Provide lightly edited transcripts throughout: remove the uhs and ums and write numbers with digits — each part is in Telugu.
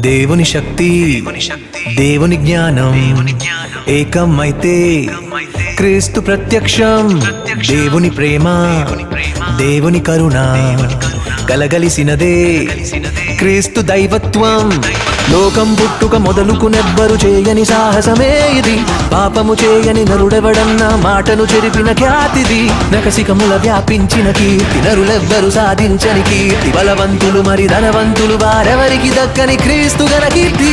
దేవుని శక్తి దేవుని జ్ఞానం ఏకమైతే క్రీస్తు ప్రత్యక్షం దేవుని ప్రేమ దేవుని కరుణ కలగలిసినదే క్రీస్తు దైవత్వం లోకం పుట్టుక మొదలుకునెవ్వరు చేయని సాహసమే ఇది పాపము చేయని నరుడెవడన్న మాటను చెరిపిన ఖ్యాతిది నకసికముల వ్యాపించిన కీర్తి నరులెవ్వరు సాధించని కీర్తి బలవంతులు మరి ధనవంతులు వారెవరికి దక్కని క్రీస్తు గల కీర్తి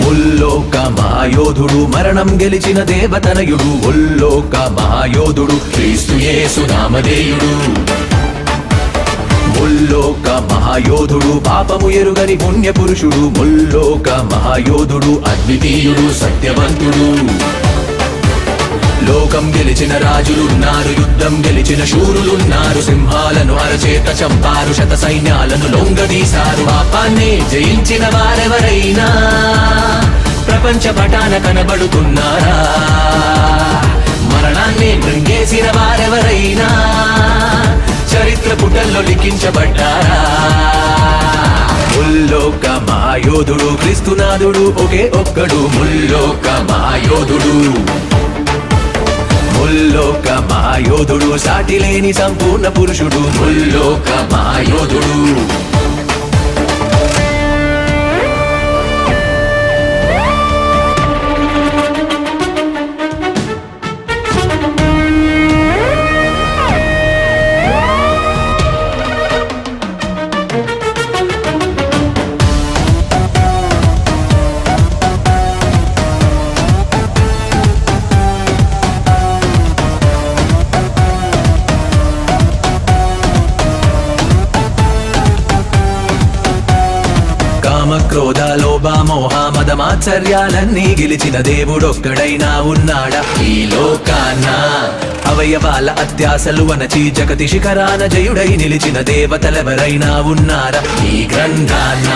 ఉల్లోక మహాయోధుడు మరణం గెలిచిన దేవతనయుడు ఉల్లోక మహాయోధుడు క్రీస్తు యేసు నామధేయుడు ముల్లోక మహాయోధుడు పాపము ఎరుగని పుణ్య పురుషుడు ముల్లోక మహాయోధుడు అద్వితీయుడు సత్యవంతుడు లోకం గెలిచిన రాజులున్నారు యుద్ధం గెలిచిన శూరులున్నారు సింహాలను అరచేత చంపారు శత సైన్యాలను లొంగదీశారు పాపాన్ని జయించిన వారెవరైనా ప్రపంచ పటాన కనబడుతున్నారా మరణాన్ని మృంగేసిన వారెవరైనా చరిత్ర పుటల్లో లిఖించబడ్డారా ముల్లోక మహాయోధుడు క్రీస్తునాథుడు ఒకే ఒక్కడు ముల్లోక మహాయోధుడు ముల్లోక మహాయోధుడు సాటి లేని సంపూర్ణ పురుషుడు ముల్లోక మహాయోధుడు క్రోధ లోభ మోహ మద మాత్సర్యాలన్నీ గెలిచిన దేవుడొక్కడైనా ఉన్నాడా ఈ లోకాన అవయవాల అత్యాసలు వనచి జగతి శిఖరాన జయుడై నిలిచిన దేవతలెవరైనా ఉన్నారా ఈ గ్రంథాన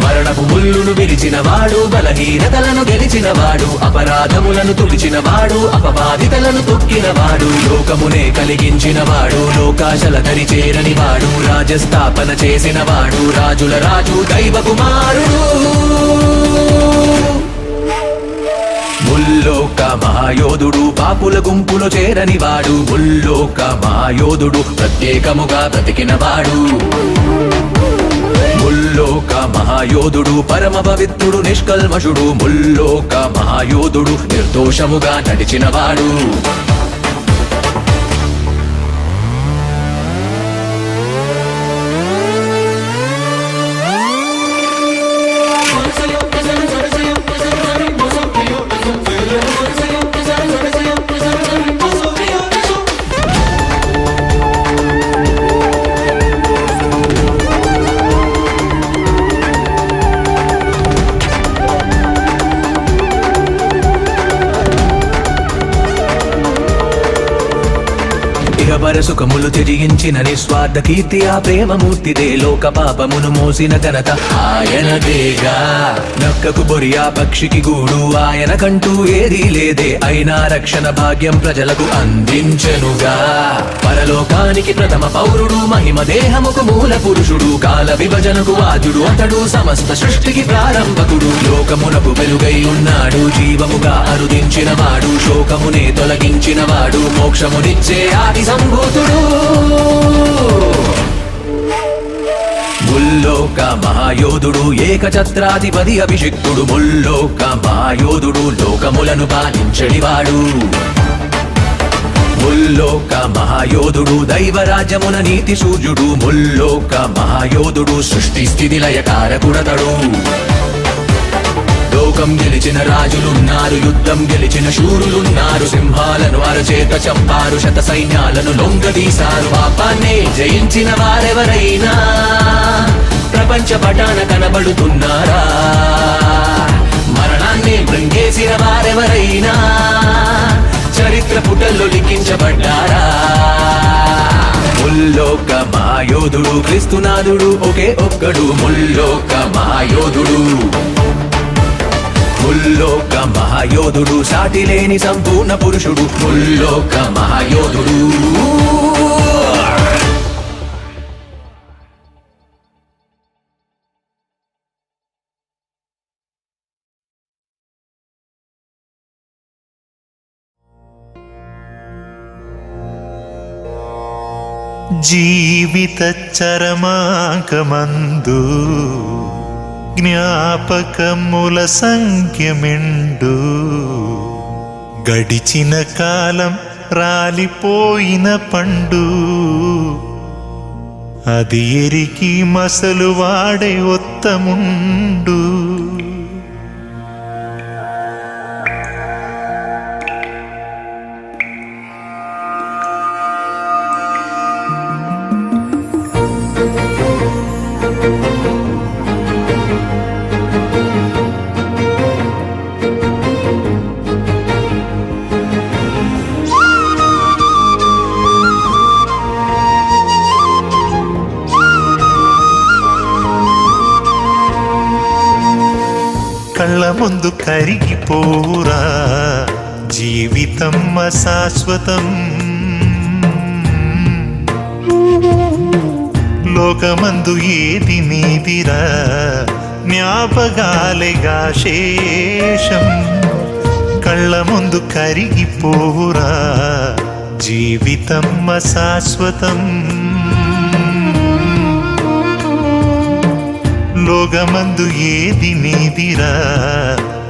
మరణపు ముల్లును విరిచిన వాడు బలహీనతలను గెలిచిన వాడు అపరాధములను తుడిచిన వాడు అపబాధితలను తొక్కిన వాడు లోకమునే కలిగించిన వాడు లోకాశల దరి చేరని వాడు రాజస్థాపన చేసిన వాడు రాజుల రాజు దైవ కుమారుడు ముల్లోక మహాయోధుడు పాపుల గుంపులో చేరని వాడు ముల్లోక మహాయోధుడు ప్రత్యేకముగా బ్రతికిన వాడు ముల్లోక మహాయోధుడు పరమ పవిత్రుడు నిష్కల్మషుడు ముల్లోక మహాయోధుడు నిర్దోషముగా నడిచిన వాడు సుఖములు త్యజించిన నిస్వార్థ కీర్తి ఆ ప్రేమమూర్తిదే లోక పాపమును మోసిన ఘనత ఆయనదేగా నక్కకు బొరియా పక్షికి గూడు ఆయన కంటూ ఏదీ లేదే అయినా రక్షణ భాగ్యం ప్రజలకు అందించెనుగా పరలోకానికి ప్రథమ పౌరుడు మహిమ దేహముకు మూల పురుషుడు కాల విభజనకు వాజుడు అతడు సమస్త సృష్టికి ప్రారంభకుడు లోకమునకు వెలుగై ఉన్నాడు జీవముగా అరుదించిన వాడు శోకమునే తొలగించిన వాడు మోక్షమునిచ్చే ఆది సంభూతుడు ముల్లోక మహాయోధుడు ఏకఛత్రాధిపతి అభిషిక్తుడు ముల్లోక మహాయోధుడు లోకములను పాలించడివాడు ముల్లోక మహాయోధుడు దైవరాజ్యమున నీతి సూర్యుడు ముల్లోక మహాయోధుడు సృష్టి స్థితి లయకారకుడతడు లోకం గెలిచిన రాజులున్నారు, యుద్ధం గెలిచిన శూరులున్నారు. సింహాలను అరచేత చంపారు, శత సైన్యాలను లొంగదీశారు. పాపాన్నే జయించిన వారెవరైనా ప్రపంచ పటాన కనబడుతున్నారా? మరణాన్ని మృంగేసిన వారెవరైనా చరిత్ర పుటల్లో లిఖించబడ్డారా? ముల్లోక మహాయోధుడు క్రీస్తునాథుడు ఒకే ఒక్కడు. ముల్లోక మహాయోధుడు, ముల్లోక మహాయోధుడు, సాటి లేని సంపూర్ణ పురుషుడు. ముల్లోక మహాయోధుడు. జీవిత చరమాంకమందు జ్ఞాపకముల సంఖ్యమెండు. గడిచిన కాలం రాలిపోయిన పండు, అది ఎరికి మసలు వాడే ఒత్తముండు. కళ్ళ ముందు కరిగిపోరా జీవితం అశాశ్వతం. లోకమందు ఏది నీదిరా జ్ఞాపకాలేగా శేషం. కళ్ళ ముందు కరిగిపోరా జీవితం అశాశ్వతం. లోకమందు ఏది నీదిరా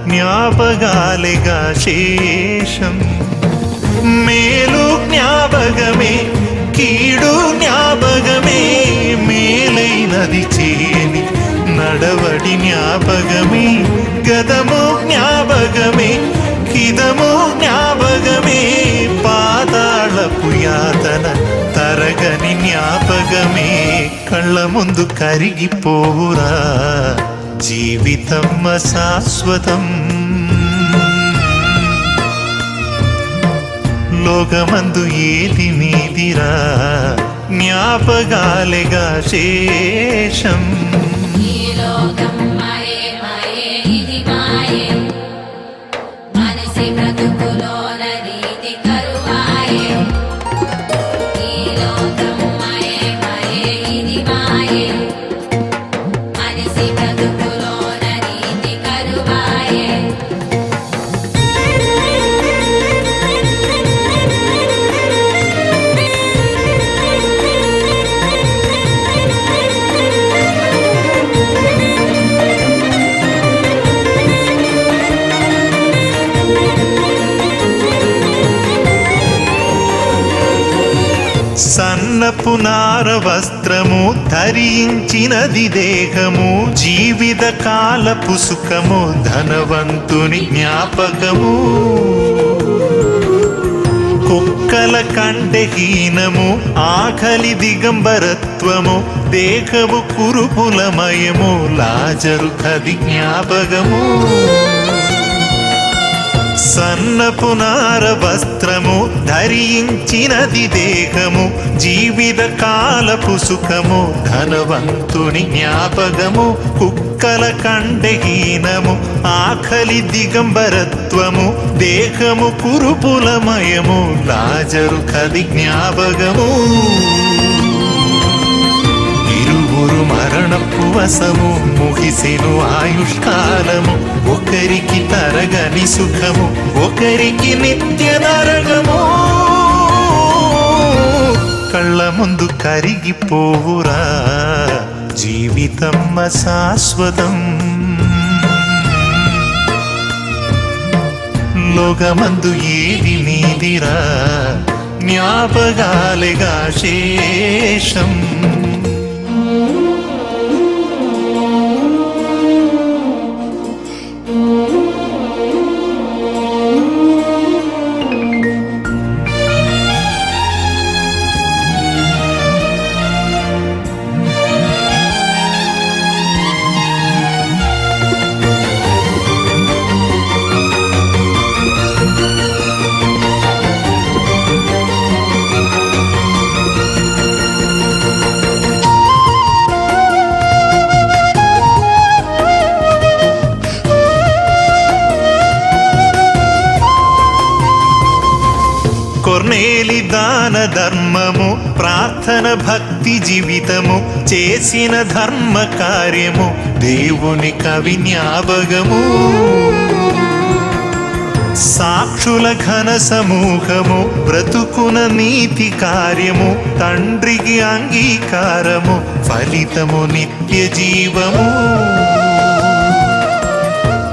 జ్ఞాపకాలేగా శేషం. మేలు జ్ఞాపకమే కీడు జ్ఞాపకమే, మేలైనది చేయని నడవడి జ్ఞాపకమే. గదము జ్ఞాపకమే కిదము జ్ఞాపకమే, పాతాళపు యాతన తరగని జ్ఞాపకమే. కళ్ళ ముందు కరిగిపోరా జీవితం అశాశ్వతం. లోకమందు ఏది నీదిరా జ్ఞాపకాలేగా శేషం. సన్నపు నార వస్త్రము ధరించినది దేహము, జీవిత కాలపు సుఖము ధనవంతుని జ్ఞాపకము. కుక్కల కంటే హీనము ఆకలి దిగంబరత్వము, దేహము కురుపులమయము లాజరు కది జ్ఞాపకము. సన్నపు నార వస్త్రము ధరించినది దేహము, జీవిత కాలపు సుఖము ధనవంతుని జ్ఞాపకము. కుక్కల కంటే హీనము ఆకలి దిగంబరత్వము, దేహము కురుపులమయము లాజరు కది జ్ఞాపకము. ఇరువురు మరణపు వశము, ముగిసెను ఆయుష్కాలము. ఒకరికి తరగని సుఖము, ఒకరికి నిత్య నరకము. కళ్ళ ముందు కరిగిపోవురా జీవితం అశాశ్వతం. లోకమందు ఏది నీదిరా జ్ఞాపకాలేగా శేషం. కొర్నేలి దాన ధర్మము ప్రార్థన భక్తి జీవితము చేసిన ధర్మ కార్యము దేవుని కవి జ్ఞాపకము సాక్షుల ఘన సమూహము బ్రతుకున నీతి కార్యము తండ్రికి అంగీకారము ఫలితము నిత్య జీవము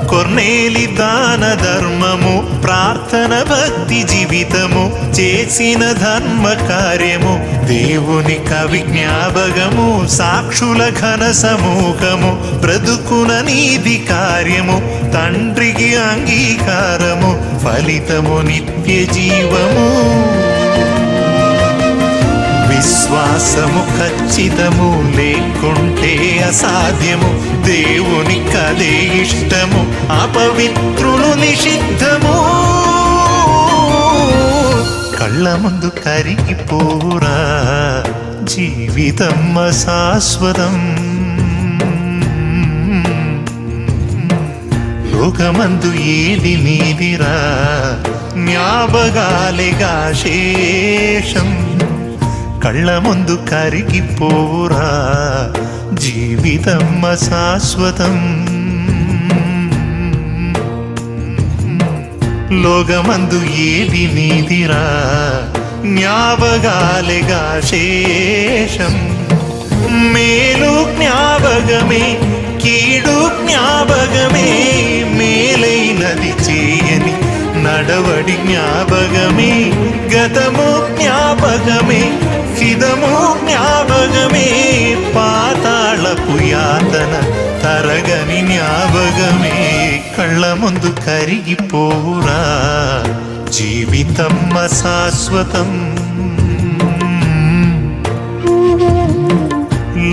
కొర్నేలి దాన ధర్మము ప్రార్థన భక్తి జీవితము చేసిన ధర్మ కార్యము దేవుని కవి జ్ఞాపకము సాక్షుల ఘన సమూహము బ్రతుకున నీతి కార్యము తండ్రికి అంగీకారము ఫలితము నిత్య జీవము విశ్వాసము ఖచ్చితము లేకుంటే అసాధ్యము దేవుని కదే ఇష్టము అపవిత్రులు నిషిద్ధము కళ్ళ ముందు కరిగిపోరా జీవితం అశాశ్వతం లోకమందు ఏది నీదిరా జ్ఞాపకాలేగా శేషం కళ్ళ ముందు కరిగిపోరా జీవితం అశాశ్వతం లోకమందు ఏది నీదిరా జ్ఞాపకాలేగా శేషం మేలు జ్ఞాపకమే కీడు జ్ఞాపకమే మేలైనది చేయని నడవడి జ్ఞాపకమే గతము జ్ఞాపకమే హితము జ్ఞాపకమే పాతాళపు యాతన తరగని జ్ఞాపకమే కళ్ళ ముందు కరిగిపోరా జీవితం అశాశ్వతం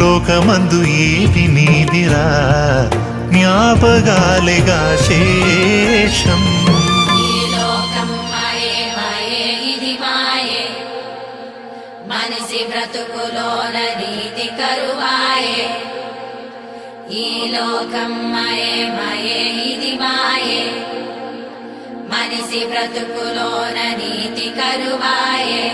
లోకమందు ఏది నీదిరా జ్ఞాపకాలేగా శేషం మనిషి బ్రతుకులోన నీతి కరువాయే ఈ లోకం మయే మయే ఇది మాయే మనిషి బ్రతుకులోన నీతి కరువాయే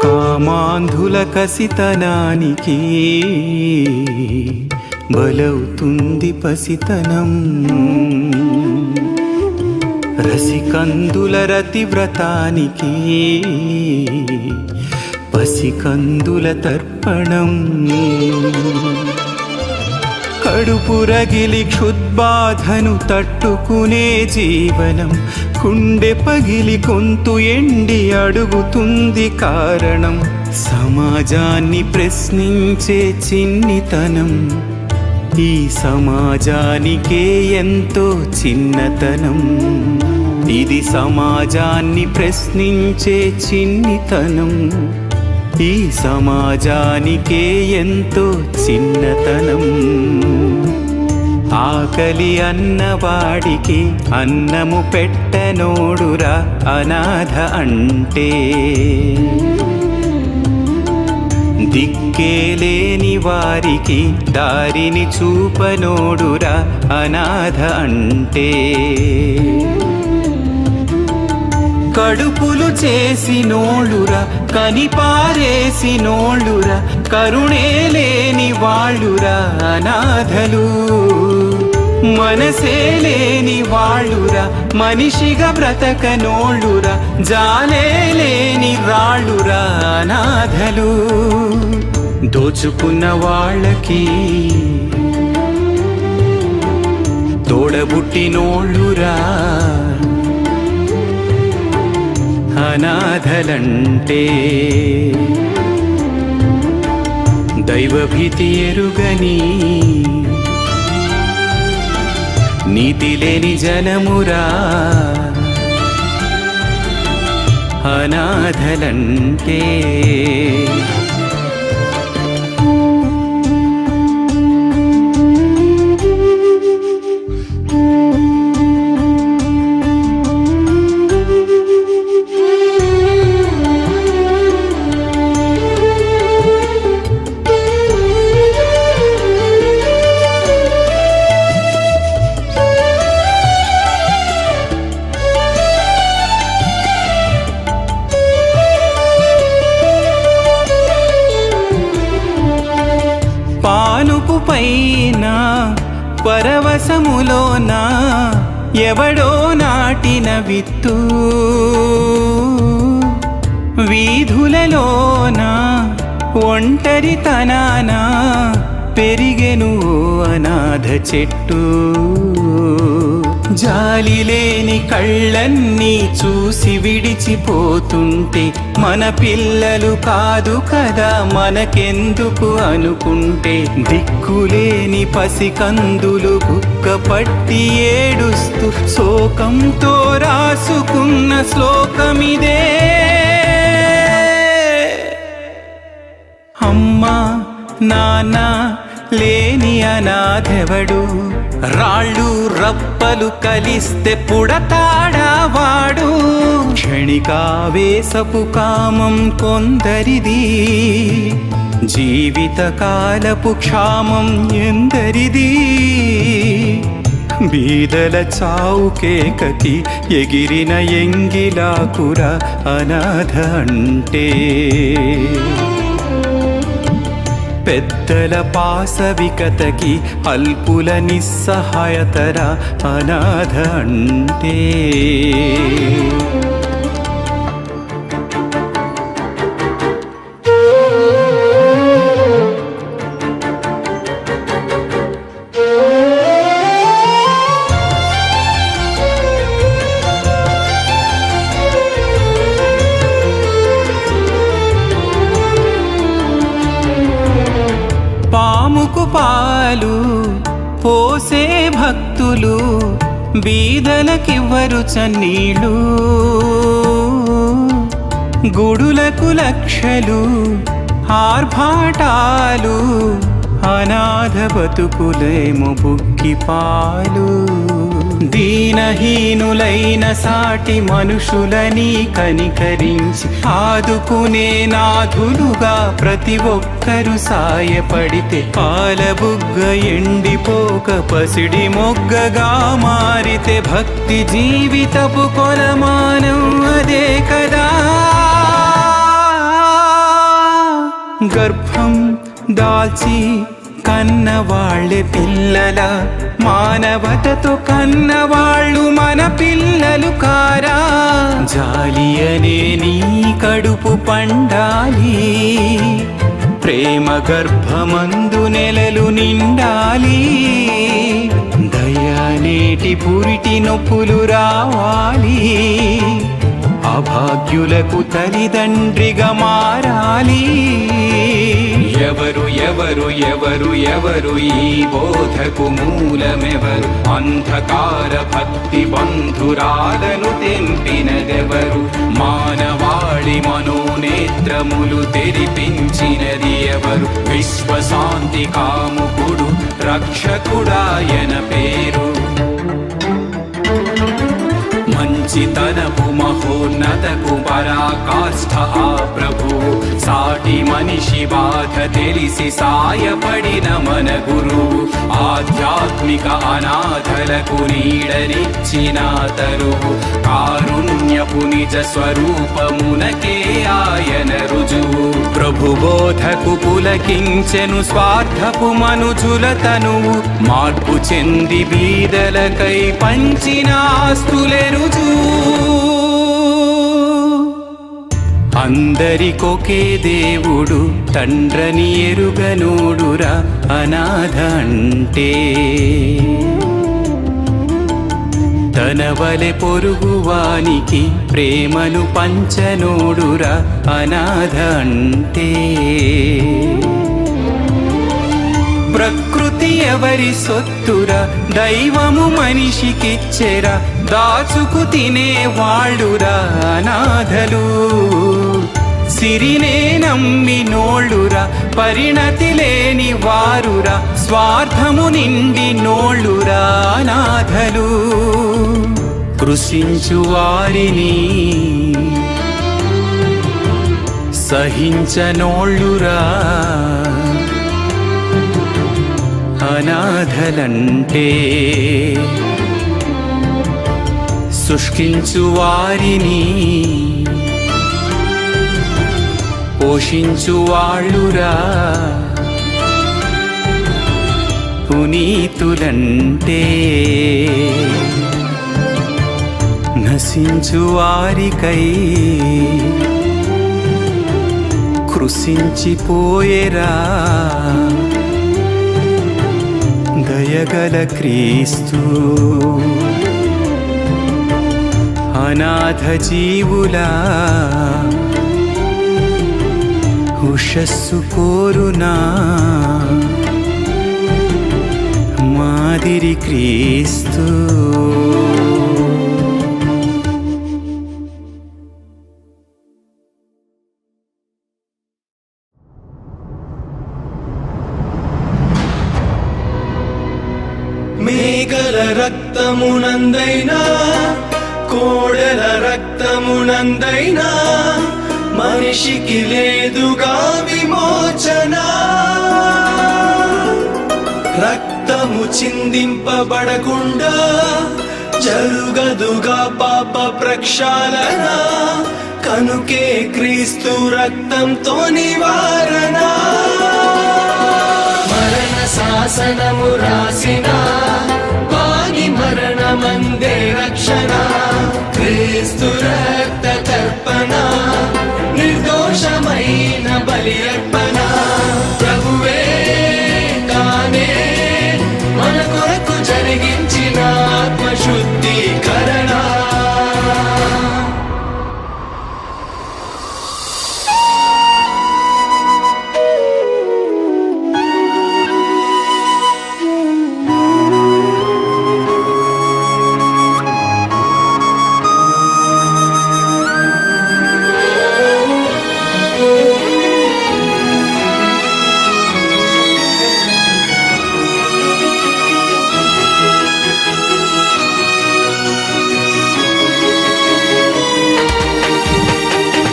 కామాంధుల కసితనానికి బలవుతుంది పసితనం రసికందుల రతివ్రతానికి పసికందుల తర్పణం కడుపు రగిలి క్షుద్బాధను తట్టుకునే జీవనం కుండె పగిలి గొంతు ఎండి అడుగుతుంది కారణం సమాజాన్ని ప్రశ్నించే చిన్నితనం ఈ సమాజానికే ఎంతో చిన్నతనం ఇది సమాజాన్ని ప్రశ్నించే చిన్నితనం ఈ సమాజానికే ఎంతో చిన్నతనం ఆకలి అన్నవాడికి అన్నము పెట్టనోడురా అనాథ అంటే దిక్కేలేని వారికి దారిని చూపనోడురా అనాథ అంటే కడుపులు చేసినోళ్ళురా కనిపారేసినోళ్ళురా కరుణే లేని వాళ్ళురా అనాథలు మనసే లేని వాళ్ళురా మనిషిగా బ్రతకనోళ్ళురా జాలే లేని రాళ్ళురా అనాథలు దోచుకున్న వాళ్ళకి తోడబుట్టినోళ్ళురా అనాథలంటే. దైవభీతి ఎరుగని నీతి లేని జనమురా అనాథలంటే. పానుపు పైన పరవశములోన ఎవడో నాటిన విత్తు వీధులలోన ఒంటరితనాన పెరిగెను అనాథ చెట్టు. జాలి లేని కళ్ళన్నీ చూసి విడిచిపోతుంటే మన పిల్లలు కాదు కదా మనకెందుకు అనుకుంటే, దిక్కులేని పసికందులు బుక్క పట్టి ఏడుస్తూ శోకంతో రాసుకున్న శ్లోకమిదే. అమ్మా నాన్న లేని అనాథెవడు, రాళ్ళు రప్పలు కలిస్తే పుడతాడావాడు. క్షణికావేశపు కామం కొందరిది, జీవితకాలపు క్షామం ఎందరిది. బీదల చావు కేకకి ఎగిరిన ఎంగిలాకుర అనాథ అంటే. పెద్దల పాశవికతకి అల్పుల నిస్సహాయతర అనాథ అంటే. పాముకు పాలు పోసే భక్తులు బీదలకివ్వరు చన్నీళ్ళు, గుడులకు లక్షలు ఆర్భాటాలు అనాథ బతుకులేమో బుక్కి పాలు. దీనహీనులైన సాటి మనుషులని కనికరించి ఆదుకునే నాథులుగా ప్రతి ఒక్కరు సాయపడితే, పాలబుగ్గ ఎండిపోక పసిడి మొగ్గగా మారితే భక్తి జీవితపు కొలమానం అదే కదా. గర్భం దాల్చి కన్నవాళ్ళే పిల్లల, మానవతతో కన్నవాళ్ళు మన పిల్లలు కారా. జాలి అనే నీ కడుపు పండాలి, ప్రేమ గర్భమందు నెలలు నిండాలి. దయనేటి పురిటి నొప్పులు రావాలి, అభాగ్యులకు తల్లిదండ్రిగా మారాలి. ఎవరు ఎవరు ఎవరు ఎవరు ఈ బోధకు మూలమెవరు, అంధకార భక్తి బంధురాలను తెంపినదెవరు, మానవాళి మనోనేత్రములు తెరిపించినది ఎవరు, విశ్వశాంతి కాముకుడు రక్షకుడాయన పేరు. మంచితనపు మహోన్నతకు పరాకాష్ఠ ఆ ప్రభు, సాటి మనిషి బాధ తెలిసి సాయపడిన మన గురువు, ఆధ్యాత్మిక అనాథలకు నీడనిచ్చిన తరువు, కారుణ్యపు నిజ స్వరూపమునకే ఆయన రుజువు. ప్రభు బోధకు పులకించెను స్వార్థపు మనుజుల తనువు, మార్పు చెంది బీదలకై పంచిన ఆస్తులే రుజువు. అందరికొకే దేవుడు తండ్రని ఎరుగనోడురా అనాథ అంటే. తన వలె పొరుగువానికి ప్రేమను పంచనోడురా అనాథ అంటే. ప్రకృతి ఎవరి సొత్తురా, దైవము మనిషికిచ్చెరా, దాచుకు తినేవాళ్ళురా అనాథలు. సిరినే నమ్మినోళ్ళురా, పరిణతి లేని వారురా, స్వార్థము నిండి నోళ్ళురా అనాథలు. కృషించు వారిని సహించనోళ్ళురా అనాథలంటే. శుష్కించు వారిని పోషించు వాళ్ళురా పునీతులంటే. నశించు వారికై కృషించిపోయేరా దయగల క్రీస్తు. అనాథ జీవులా ఉషస్సు కోరునా మాదిరి క్రీస్తు. మేకల రక్తమునందైనా కోడెల రక్తమునందైనా మనిషికి లేదుగా విమోచన. రక్తము చిందింపబడకుండా జరుగదుగా పాప ప్రక్షాళన. కనుకే క్రీస్తు రక్తంతో నివారణ. మరణ శాసనము రాసిన వాని మరణమందే రక్షణ. క్రీస్తు రక్త తర్పణ, నిర్దోషమైన బలి అర్పణ. ప్రభువే తానే మన కొరకు జరిగించిన ఆత్మశుద్ధీకరణ.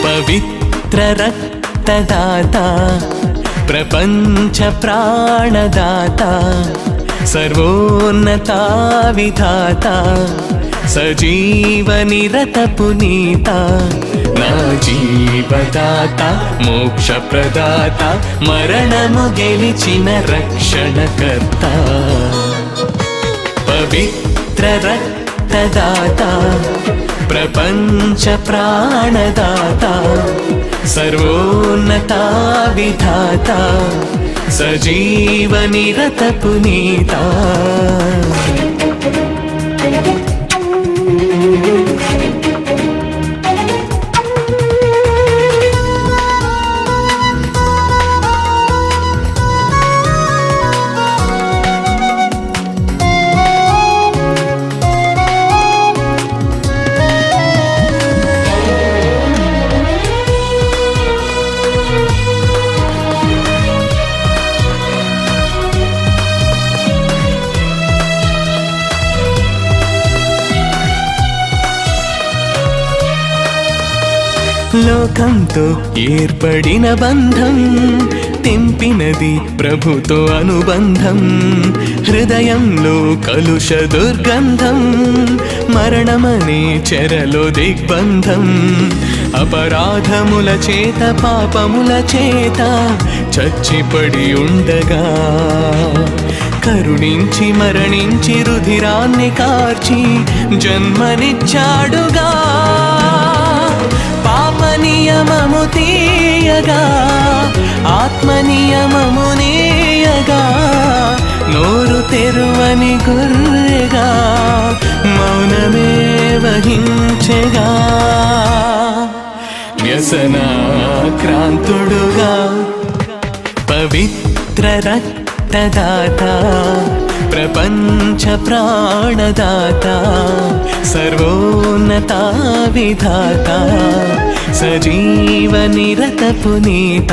పవిత్ర రక్తదాత, ప్రపంచ ప్రాణదాత, సర్వోన్నత విధాత, సజీవ నిరత పునీత, నా జీవదాత, మోక్ష ప్రదాత, మరణము గెలిచిన రక్షణకర్త. పవిత్ర రక్తదాత, ప్రపంచ ప్రాణదాత, సర్వోన్నత విధాత, సజీవ నిరత పునీత. లోకంతో ఏర్పడిన బంధం, తెంపినది ప్రభుతో అనుబంధం. హృదయంలో కలుష దుర్గంధం, మరణమనే చెరలో దిగ్బంధం. అపరాధముల చేత పాపముల చేత చచ్చిపడి ఉండగా, కరుణించి మరణించి రుధిరాన్ని కార్చి జన్మనిచ్చాడుగా. పాప నియమము తీయగా, ఆత్మ నియమము నీయగా, నోరు తెరువని గొర్రెగా, మౌన ప్రాణమే వహించెగా వ్యసనాక్రాంతుడుగా పవిత్ర రక్తదాత ప్రపంచ ప్రాణదాత సర్వోన్నత విధాత సజీవ నిరత పునీత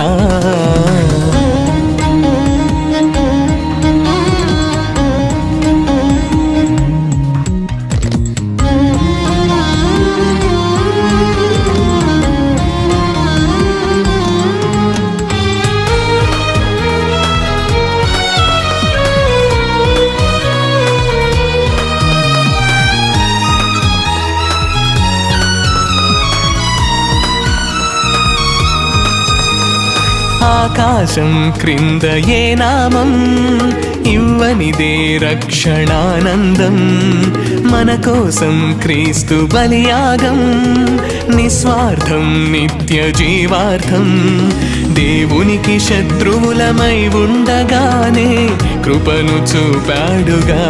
ఆకాశం క్రింద ఏ నామం ఇవ్వనిదే రక్షణానందం మన కోసం క్రీస్తు బలియాగం నిస్వార్థం నిత్య జీవార్థం దేవునికి శత్రువులమై ఉండగానే కృపను చూపాడుగా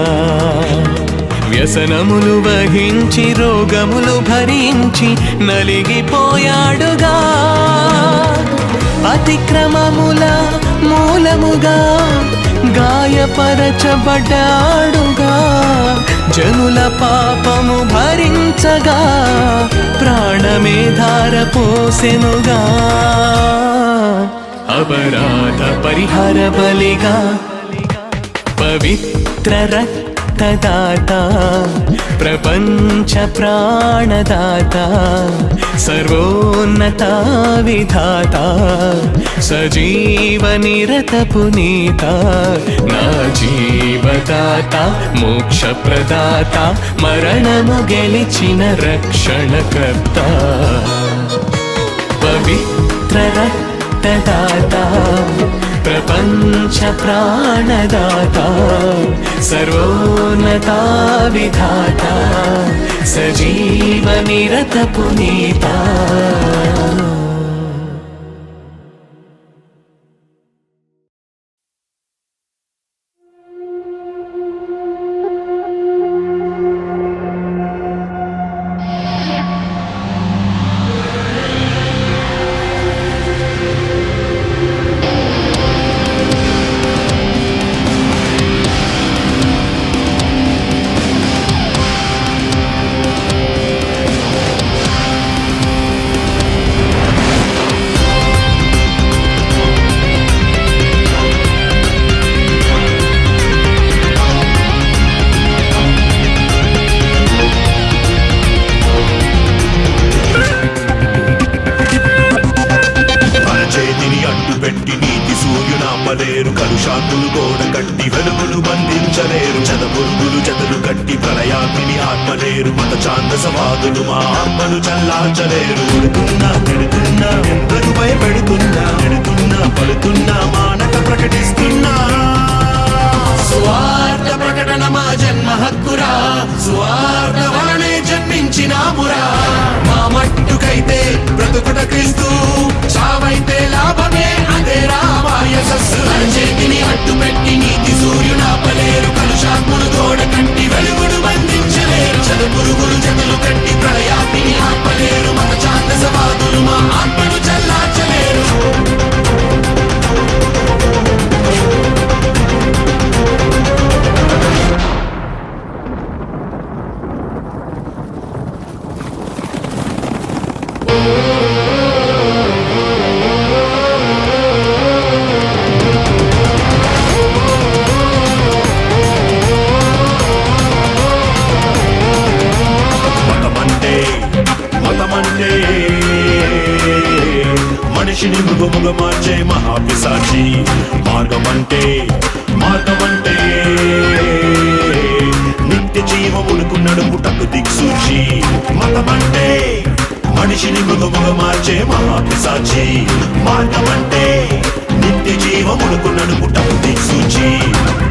వ్యసనములు వహించి రోగములు భరించి నలిగిపోయాడుగా అతిక్రమముల మూలముగా గాయపరచబడ్డాడుగా జనుల పాపము భరించగా ప్రాణమే ధార పోసెనుగా అపరాధ పరిహార బలిగా పవిత్ర రక్తదాత ప్రపంచ ప్రాణదాత సర్వోన్నత విధాత సజీవ నిరత పునీత నా జీవదాత మోక్ష ప్రదాత మరణము గెలిచిన రక్షణకర్త పవిత్ర రక్తదాత ప్రపంచ ప్రాణదాత సర్వోన్నత విధాత సజీవ నిరత పునీత ఆపలేరు కలుషాంతులు గోడ కట్టి వెలుగులు బంధించలేరు చదపురుగులు జతలు కట్టి ప్రళయాగ్ని ఆత్మలేరు మత ఛాందసవాదులు మా ఆత్మను చల్లార్చలేరు పెడుతున్నా ఎందరు భయపెడుతున్నా పడుతున్నా మానక ప్రకటిస్తున్నా స్వార్థ ప్రకటన మా జన్మ హక్కురా స్వార్థ వలనే జన్మించినామురా మా మట్టుకైతే బ్రతుకుట క్రీస్తు చావైతే లాభమే అదే రామాయసస్సు చేతిని అడ్డు పెట్టి నీతి సూర్యునాపలేరు కలుషాత్ములు గోడ కట్టి వెలుగుడు బంధించలేరు చదుపురుగులు జతలు కట్టి ప్రళయాగ్ని ఆపలేరు మన ఛాందసవాదులు మా ఆత్మను చల్లార్చలేరు మనిషిని మృగముగా మార్చే మహాపిశాచి మార్గమంటే నిత్య జీవములకు నడుపుటకు దిక్సూచి మతమంటే మనిషిని మృగముగా మార్చే మహాపిశాచి మార్గమంటే నిత్య జీవములకు నడుపుటకు దిక్సూచి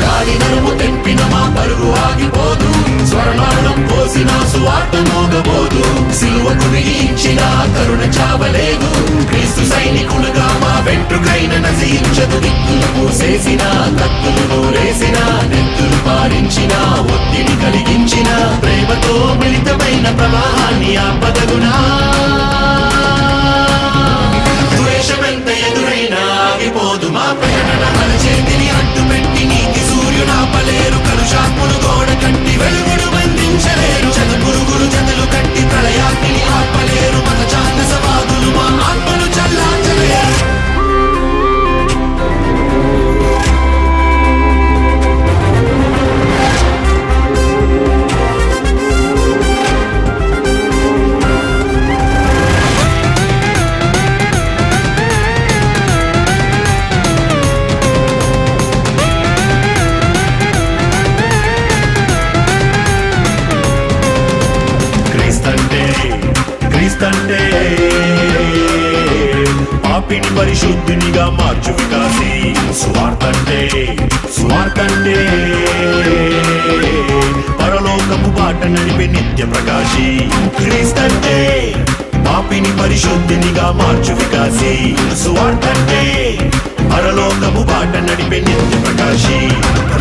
గాలి నరుము తెంపిన మా పరుగు ఆగిపోదు స్వర్ణార్థం పోసిన సువార్త మోగబోదు సిలువకు విధించిన కరుణ చావలేదు క్రీస్తు సైనికులుగా మా వెంట్రుకైన నశించదు దిక్కులు పూసేసిన కత్తులు నూరేసిన నెత్తులు పారించిన ఒత్తిడి కలిగించిన ప్రేమ ప్రేమతో మిళితమైన ప్రవాహాన్ని ఆపదగునా ద్వేషమెంత ఎదురైనా ఆగిపోదు మా ప్రకటన మన చేతిని అడ్డుపెట్టి నీతి సూర్యునాపలేరు కలుషాత్ముడు గోడ కట్టి వెలుగుడు బంధించలేరు జతపురుగులు జతలు కట్టి ప్రళయాగ్నిని ఆపలేరు మత ఛాందసవాదులు మా ఆత్మను చల్లార్చలేరు క్రీస్తంటే పాపిని పరిశుద్ధినిగా మార్చు వికాసి స్వార్థంటే పరలోకపు బాట నడిపే నిత్య ప్రకాశి క్రీస్తంటే పాపిని పరిశుద్ధినిగా మార్చు వికాసి స్వార్థంటే పరలోకపు బాట నడిపే నిత్య ప్రకాశి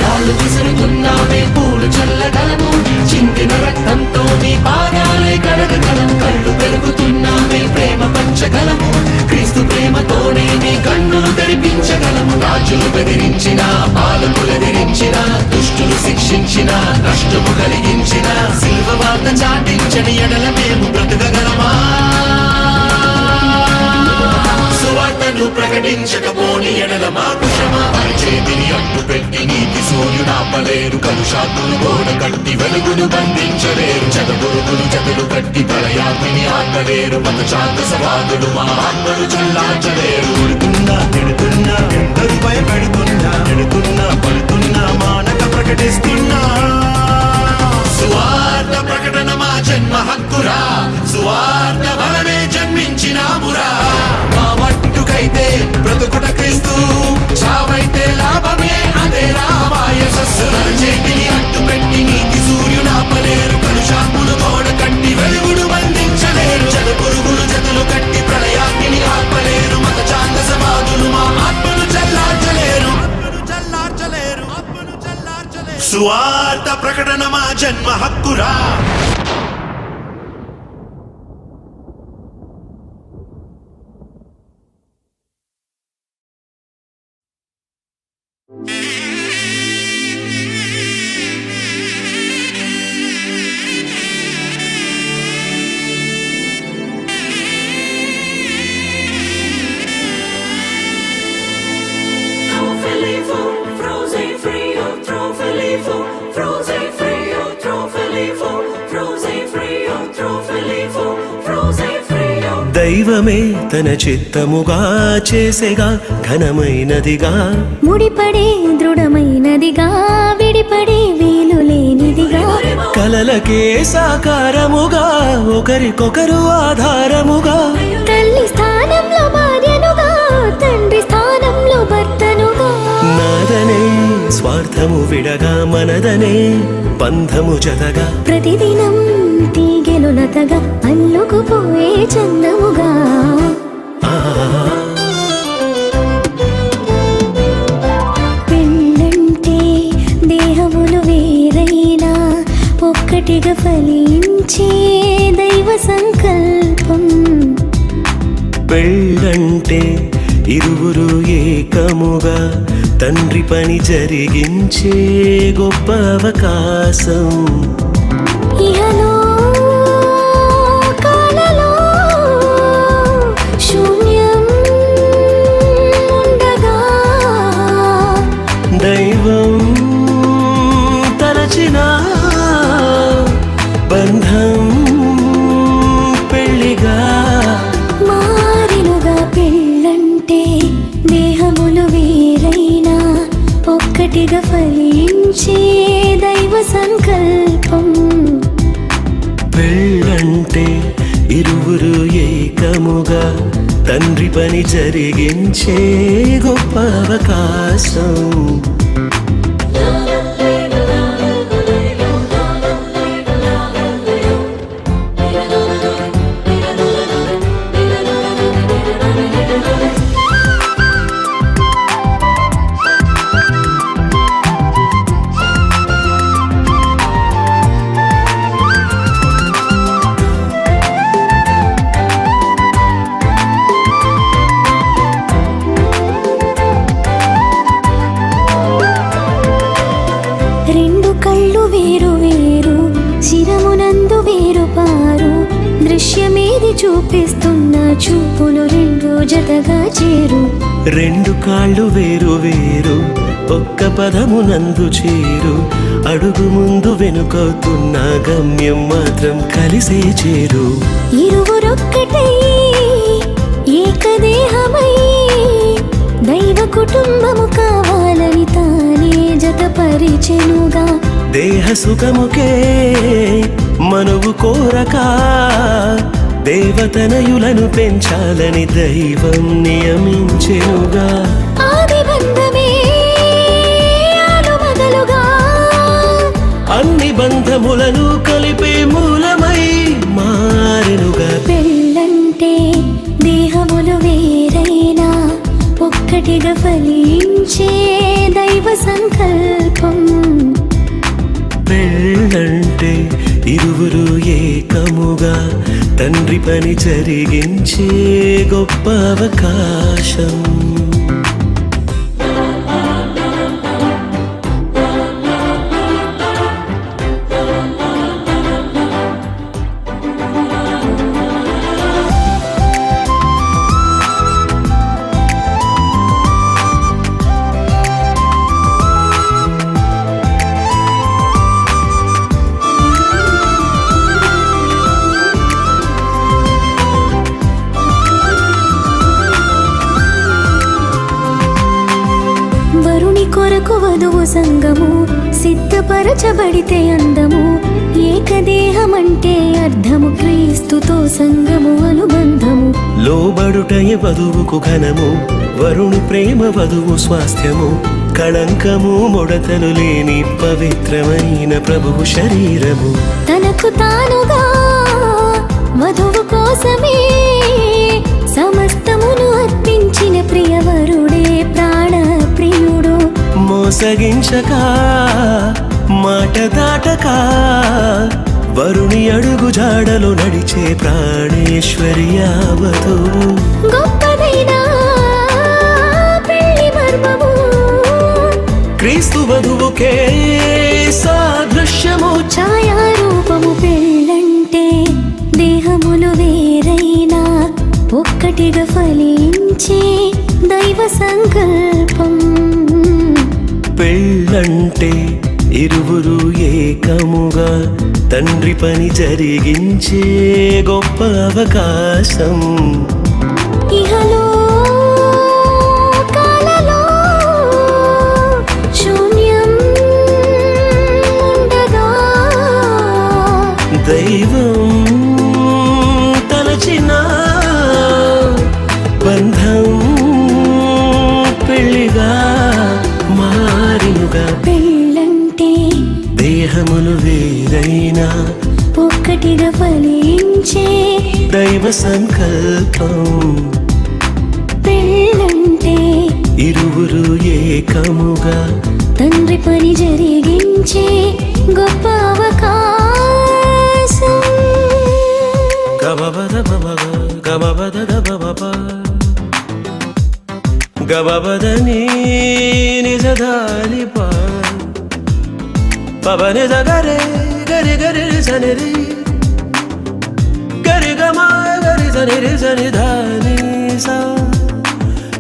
రాళ్ళు విసురుతున్నామే పూలు చల్లగలము చిందిన రక్తంతో నీ పాదాలే కడగగలం కళ్ళు పెరుగుతున్నామే ప్రేమ పంచగలము క్రీస్తు ప్రేమతోనే నీ కన్నులు తెరిపించగలము రాజులు బెదిరించిన పాలకులు ఎదిరించిన దుష్టులు శిక్షించిన నష్టము కలిగించిన సిల్వ వార్త చాటించని ఎడల మేము బ్రతకగలమా సువార్తను ప్రకటించకపోని ఎడల మా కుషమా చేతిని అడ్డు పెట్టి నీతి సూర్యునాపలేరు కలుషాత్తులు గోడ కట్టి వెలుగును బంధించలేరు జతపురుగులు జతలు కట్టి ప్రళయాగ్నిని ఆపలేరు మత ఛాందసవాదులు మా ఆత్మను చల్లార్చలేరు తిడుతున్నా ఎందరు భయపెడుతున్నా పడుతున్నా మానక ప్రకటిస్తున్నా సువార్త ప్రకటన మా జన్మ హక్కురా సువార్త వలనే జన్మించినామురా మా మట్టుకైతే బ్రతుకుట క్రీస్తు చావైతే లాభమే అదే రామాయ సస్సుల చేతిని అడ్డు పెట్టి నీతి సూర్యునాపలేరు కలుషాత్ములు గోడ కట్టి వెలుగుడు బంధించలేరు జతపురుగులు జతలు కట్టి ప్రళయాగ్నిని ఆపలేరు మత ఛాందసవాదులు మా ఆత్మను చల్లార్చలేరు సువార్త ప్రకటన మా జన్మ హక్కురా దైవమే తన చిత్తముగా చేసేగా ఘనమైనదిగా ముడిపడే దృఢమైనదిగా విడిపడే వీలు లేనిదిగా కలలకే సాకారముగా ఒకరికొకరు ఆధారముగా తల్లి స్థానంలో భార్యనుగా తండ్రి స్థానంలో భర్తనుగా నాదనే స్వార్థము విడగా మనదనే బంధము జతగా ప్రతిదినం తీగెలు లతగా అల్లుకుపోయే చందముగా పెళ్ళంటే దేహములు వేరైనా ఒక్కటిగా ఫలించే దైవ సంకల్పం పెళ్ళంటే ఇరువురు ఏకముగా తండ్రి పని జరిగించే గొప్ప అవకాశం ఇహలో కాలలో శూన్యం ఉండగా దైవం తలచిన బంధం పెళ్ళిగా మారినుగా పెళ్ళంటే దేహములు వేరైనా ఒక్కటిగా ఫలించే దైవ సంకల్పం పెళ్ళంటే ఇరువురు ఏకముగా తండ్రి పని జరిగించే గొప్ప అవకాశం కళ్ళు వేరు వేరు, శిరమునందు వేరు పారు, దృశ్యమేది చూపిస్తున్న చూపులు రెండు జతగా చేరు. రెండు కాళ్ళు వేరు వేరు, ఒక్క పదమునందు చేరు, అడుగు ముందు వెనుకవుతున్న గమ్యం మాత్రం కలిసే చేరు. ఇరువురొక్కటై ఏకదేహమై దైవ కుటుంబము కావాలని తానే జతపరిచెనుగా. దేహ సుఖముకే మనువు కోరక దేవతనయులను పెంచాలని దైవం నియమించెనుగా. ఆది బంధమే ఆలుమగలుగా, అన్ని బంధములను కలిపే మూలమై మారెనుగా. పెళ్ళంటే దేహములు వేరైనా ఒక్కటిగా ఫలించే దైవ సంకల్పం. పెళ్ళంటే ఇరువురు ఏకముగా తండ్రి పని జరిగించే గొప్ప అవకాశం. వరుని కొరకు వధువు సంగము సిద్ధపరచబడితే అందము. ఏకదేహమంటే అర్థము, క్రీస్తుతో సంగము అనుబంధము. లోబడుటయ వధువుకు ఘనము, వరుణు ప్రేమ వధువు స్వాస్థ్యము. కళంకము ముడతలు లేని పవిత్రమైన ప్రభువు శరీరము. తనకు తానుగా వధువు కోసమే సమస్తమును అర్పించిన ప్రియవరుడే ప్రాణ ప్రియుడు. మోసగించక మాట దాటక వరుణి అడుగు జాడలో నడిచే ప్రాణేశ్వర్యావతు. గొప్పదైన పెళ్లి మర్మము క్రీస్తు వధువుకే సాదృశ్యము. ఛాయారూపము. పెళ్ళంటే దేహములు వేరైనా ఒక్కటిగా ఫలించే దైవ సంకల్పం. పెళ్ళంటే ఇరువురు ఏకముగా తండ్రి పని జరిగించే గొప్ప అవకాశం. ఇహలో కాలలో శూన్యం ఉండగా దైవం తలచిన బంధం పెళ్లిగా మారినుగా. పెళ్ళంటే దేహములు వేరైనా ఒక్కటిగా ఫలించే దైవ సంకల్పం. పెళ్ళంటే ఇరువురు ఏకముగా తండ్రి పని జరిగించే గొప్ప అవకాశం. గబబద బబగ గబబద దబబబ గబబద నీ నిజదాని ప పవని జగరే గరి గరి సనిరి గరి గమ గరి సనిరి సని ధాని సా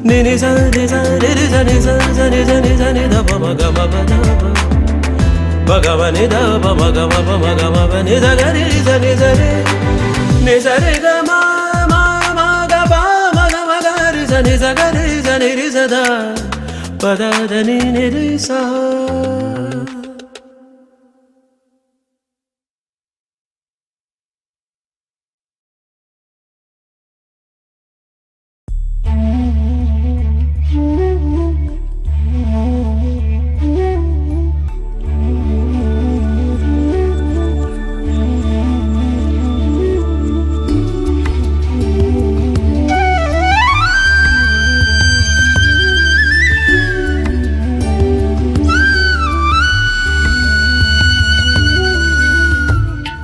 నిని సని సని సని సని సని సని దబ గబబ దబ భగవని దబ మగమ మగమ ని జగరి సని సని ని సరి గమ మ గబ మగమ గరి సని సగరి సని రి సదా పదని ని సా.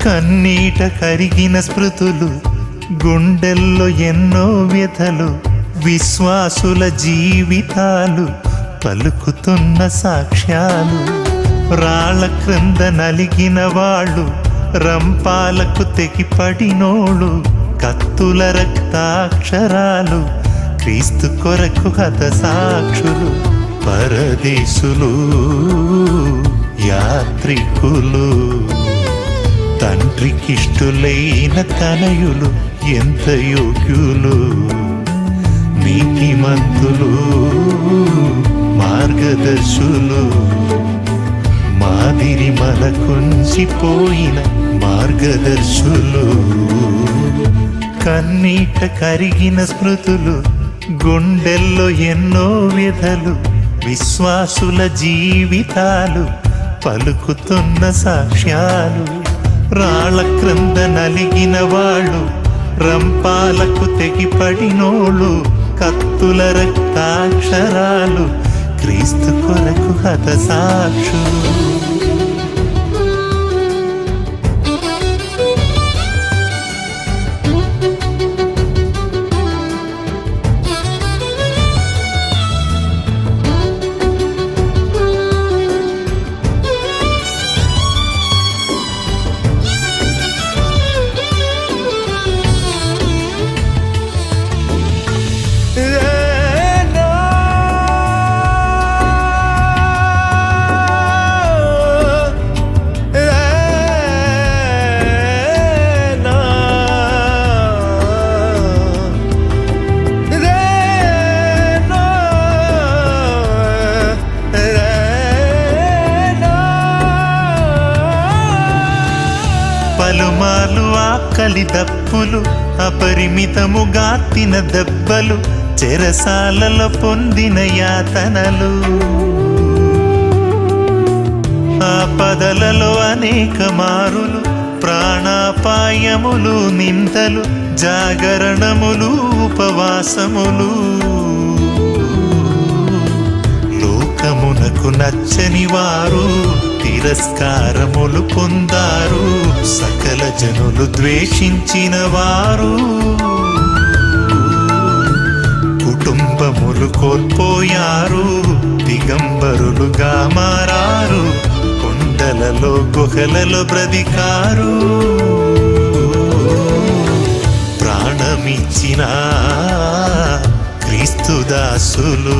కన్నీట కరిగిన స్మృతులు, గుండెల్లో ఎన్నో వ్యథలు, విశ్వాసుల జీవితాలు పలుకుతున్న సాక్ష్యాలు. రాళ్ళ క్రింద నలిగిన వాళ్ళు, రంపాలకు తెగిపడినోళ్ళు, కత్తుల రక్తాక్షరాలు, క్రీస్తు కొరకు హత సాక్షులు, పరదేశులు, యాత్రికులు, తండ్రికిష్టులైన తనయులు ఎంత యోగ్యులు, నీతిమంతులు, మార్గదర్శులు, మాదిరి మనకుంచిపోయిన మార్గదర్శులు, కన్నీట కరిగిన స్మృతులు, గుండెల్లో ఎన్నో వ్యధలు, విశ్వాసుల జీవితాలు, పలుకుతున్న సాక్ష్యాలు, రాళ్ళ క్రింద నలిగిన వాళ్ళు, రంపాలకు తెగిపడినోళ్ళు, కత్తుల రక్తాక్షరాలు, క్రీస్తు కొరకు హత సాక్షులు. పలుమార్లు ఆకలి దప్పులు, అపరిమితముగా తిన దెబ్బలు, చెరసాలలో పొందిన యాతనలు, ఆపదలలో అనేక మారులు, ప్రాణాపాయములు, నిందలు, జాగరణములు, ఉపవాసములు, లోకమునకు నచ్చని వారు తిరస్కారములు పొందారు, సకల జనులు ద్వేషించిన వారు, కుటుంబములు కోల్పోయారు, దిగంబరులుగా మారారు, కొండలలో గుహలలో బ్రతికారు, ప్రాణమిచ్చిన క్రీస్తు దాసులు,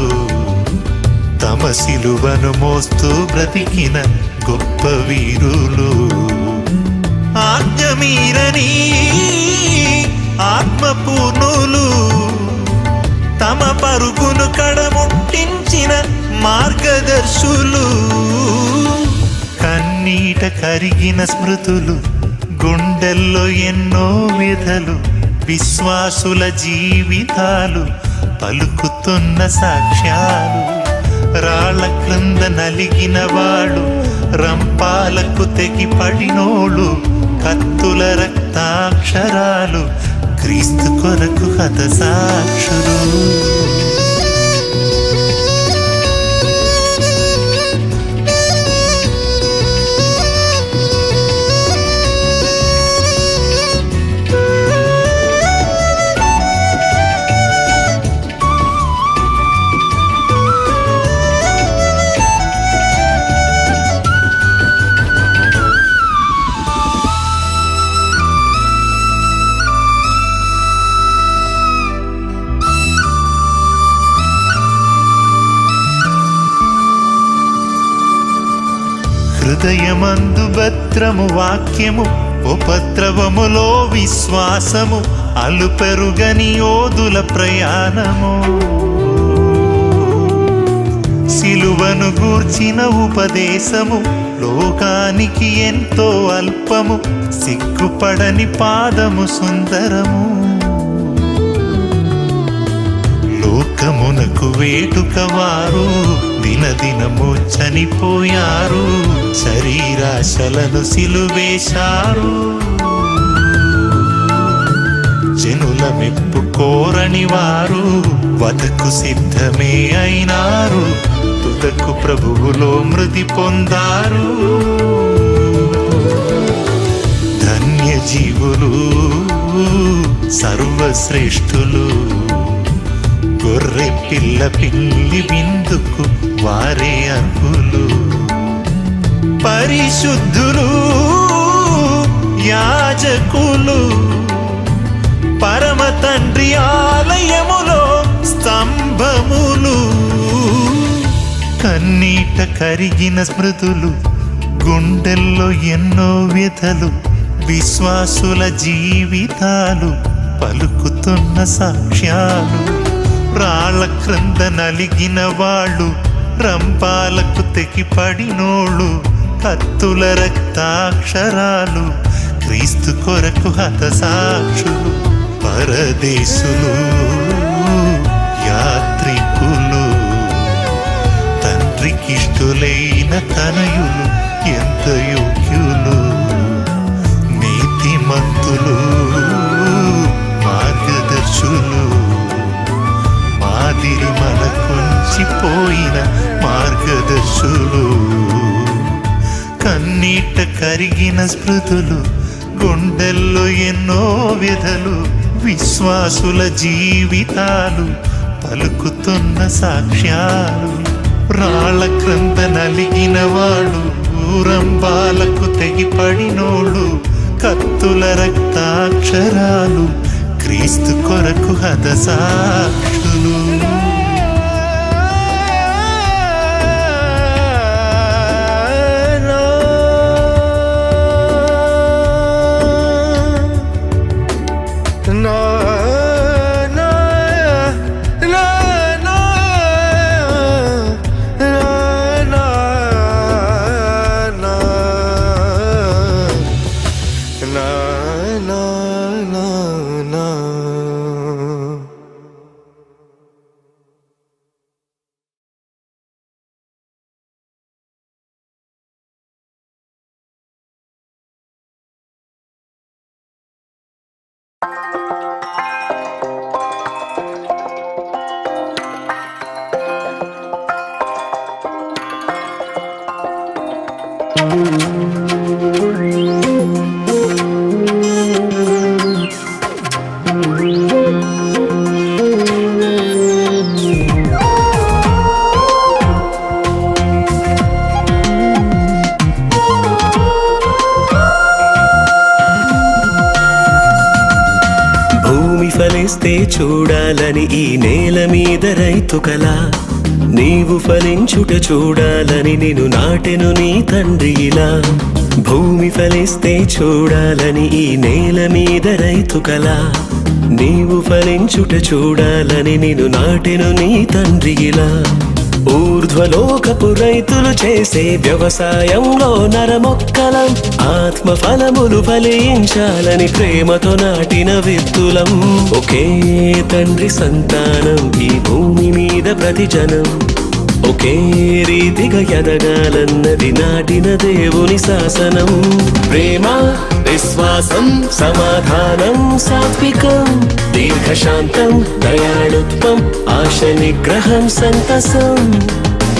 తమ సిలువను మోస్తూ బ్రతికిన గొప్ప వీరులు, ఆజ్ఞమీరని ఆత్మపూర్ణులు, తమ పరుగును కడముట్టించిన మార్గదర్శులు, కన్నీట కరిగిన స్మృతులు, గుండెల్లో ఎన్నో వ్యధలు, విశ్వాసుల జీవితాలు, పలుకుతున్న సాక్ష్యాలు, రాళ్ళ క్రింద నలిగిన వాడు, రంపాలకు తెగిపడినోళ్ళు, కత్తుల రక్తాక్షరాలు, క్రీస్తు కొరకు హత సాక్షులు. హృదయమందు భద్రము వాక్యము, ఉపద్రవములో విశ్వాసము, అలుపెరుగని యోధుల ప్రయాణము, సిలువను గూర్చిన ఉపదేశము, లోకానికి ఎంతో అల్పము, సిగ్గుపడని పాదము సుందరము, లోకమునకు వేటుక వారు దినదినము చనిపోయారు, శరీరాశలను సిలువేశారు, జనుల మెప్పు కోరని వారు వదకు సిద్ధమే అయినారు, తుదకు ప్రభువులో మృతి పొందారు, ధన్య జీవులు, సర్వశ్రేష్ఠులు, గొర్రె పిల్ల పిల్లి విందుకు వారే అర్హులు, పరిశుద్ధులు యాజకులు పరమ తండ్రి ఆలయములో స్తంభములు కన్నీట కరిగిన స్మృతులు గుండెల్లో ఎన్నో వ్యథలు విశ్వాసుల జీవితాలు పలుకుతున్న సాక్ష్యాలు రాళ్ళ క్రింద నలిగిన వాళ్ళు రంపాలకు తెగిపడినోళ్ళు కత్తుల రక్తాక్షరాలు క్రీస్తు కొరకు హతసాక్షులు పరదేశులు యాత్రికులు తండ్రికిష్టులైన తనయులు ఎంత యోగ్యులు నీతిమంతులు మార్గదర్శులు మాదిరి మనకుంచిపోయిన మార్గదర్శులు కన్నీట కరిగిన స్మృతులు గుండెల్లో ఎన్నో వ్యధలు విశ్వాసుల జీవితాలు పలుకుతున్న సాక్ష్యాలు రాళ్ళ క్రింద నలిగిన వాడు ఊరంబాలకు తెగిపడినోళ్ళు కత్తుల రక్తాక్షరాలు క్రీస్తు కొరకు హతసాక్షులు ఫలిస్తే చూడాలని ఈ నేల మీద రైతు కల నీవు ఫలించుట చూడాలని నిన్ను నాటెను నీ తండ్రి ఇలా భూమి ఫలిస్తే చూడాలని ఈ నేల మీద రైతు కల నీవు ఫలించుట చూడాలని నిన్ను నాటెను నీ తండ్రి ఇలా ఊర్ధ్వలోకపు రైతులు చేసే వ్యవసాయంలో నరమొక్కలం ఆత్మ ఫలములు ఫలించాలని ప్రేమతో నాటిన విత్తులం ఒకే తండ్రి సంతానం ఈ భూమి మీద ప్రతి జనం ఒకే రీతిగా ఎదగాలన్నది నాటిన దేవుని శాసనం ప్రేమ విశ్వాసం సమాధానం సాత్వికం దీర్ఘశాంతం దయాళుత్వం ఆశ నిగ్రహం సంతసం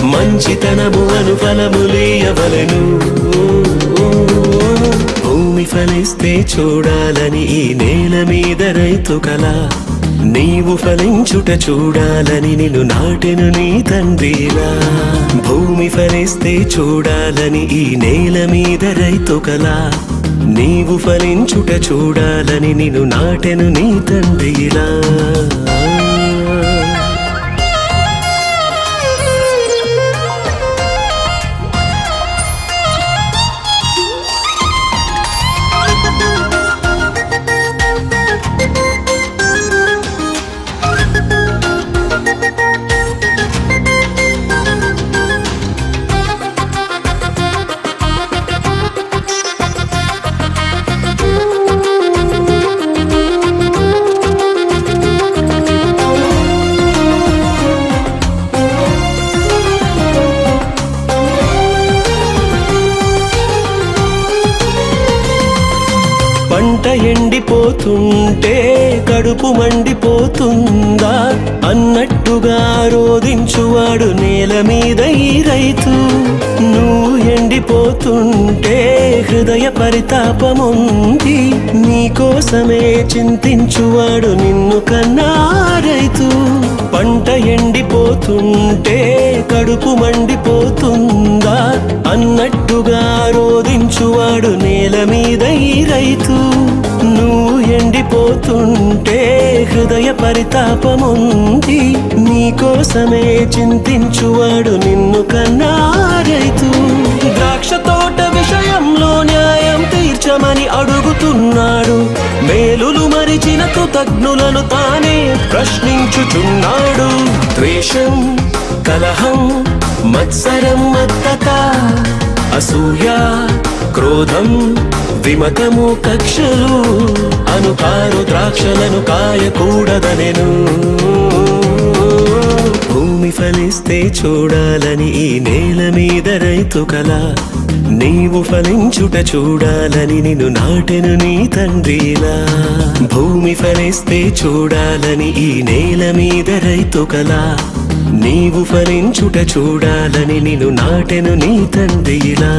మంచితనము అను ఫలములీయవలెను భూమి ఫలిస్తే చూడాలని ఈ నేల మీద రైతు కల నీవు ఫలించుట చూడాలని నిన్ను నాటెను నీ తండ్రిలా భూమి ఫలిస్తే చూడాలని ఈ నేల మీద రైతు కల నీవు ఫలించుట చూడాలని నిన్ను నాటెను నీ తండ్రిలా ఎండిపోతుంటే కడుపు మండిపోతుందా అన్నట్టుగా రోదించువాడు నేల మీద ఈ రైతు. నువ్వు ఎండిపోతుంటే హృదయ పరితాపముంది, నీకోసమే చింతించువాడు నిన్ను కన్నా రైతు. పంట ఎండిపోతుంటే కడుపు మండిపోతుందా అన్నట్టుగా రోదించువాడు నేల మీద ఈ రైతు. నువ్వు ఎండిపోతుంటే హృదయ పరితాపముంది, నీకోసమే చింతించువాడు నిన్ను కన్నా రైతు. ద్రాక్ష తోట విషయంలో న్యాయం తీర్చమని అడుగుతున్నాడు, మేలులు మరిచిన కృతజ్ఞులను తానే ప్రశ్నించుచున్నాడు. ద్వేషం, కలహం, మత్సరం, మత్తత, అసూయ, క్రోధం, విమతము, కక్షలు అనుకారు ద్రాక్షలను కాయకూడదనెను. భూమి ఫలిస్తే చూడాలని ఈ నేల మీద రైతు కల, నీవు ఫలించుట చూడాలని నిన్ను నాటెను నీ తండ్రిలా. భూమి ఫలిస్తే చూడాలని ఈ నేల మీద రైతు కల, నీవు ఫలించుట చూడాలని నిన్ను నాటెను నీ తండ్రిలా.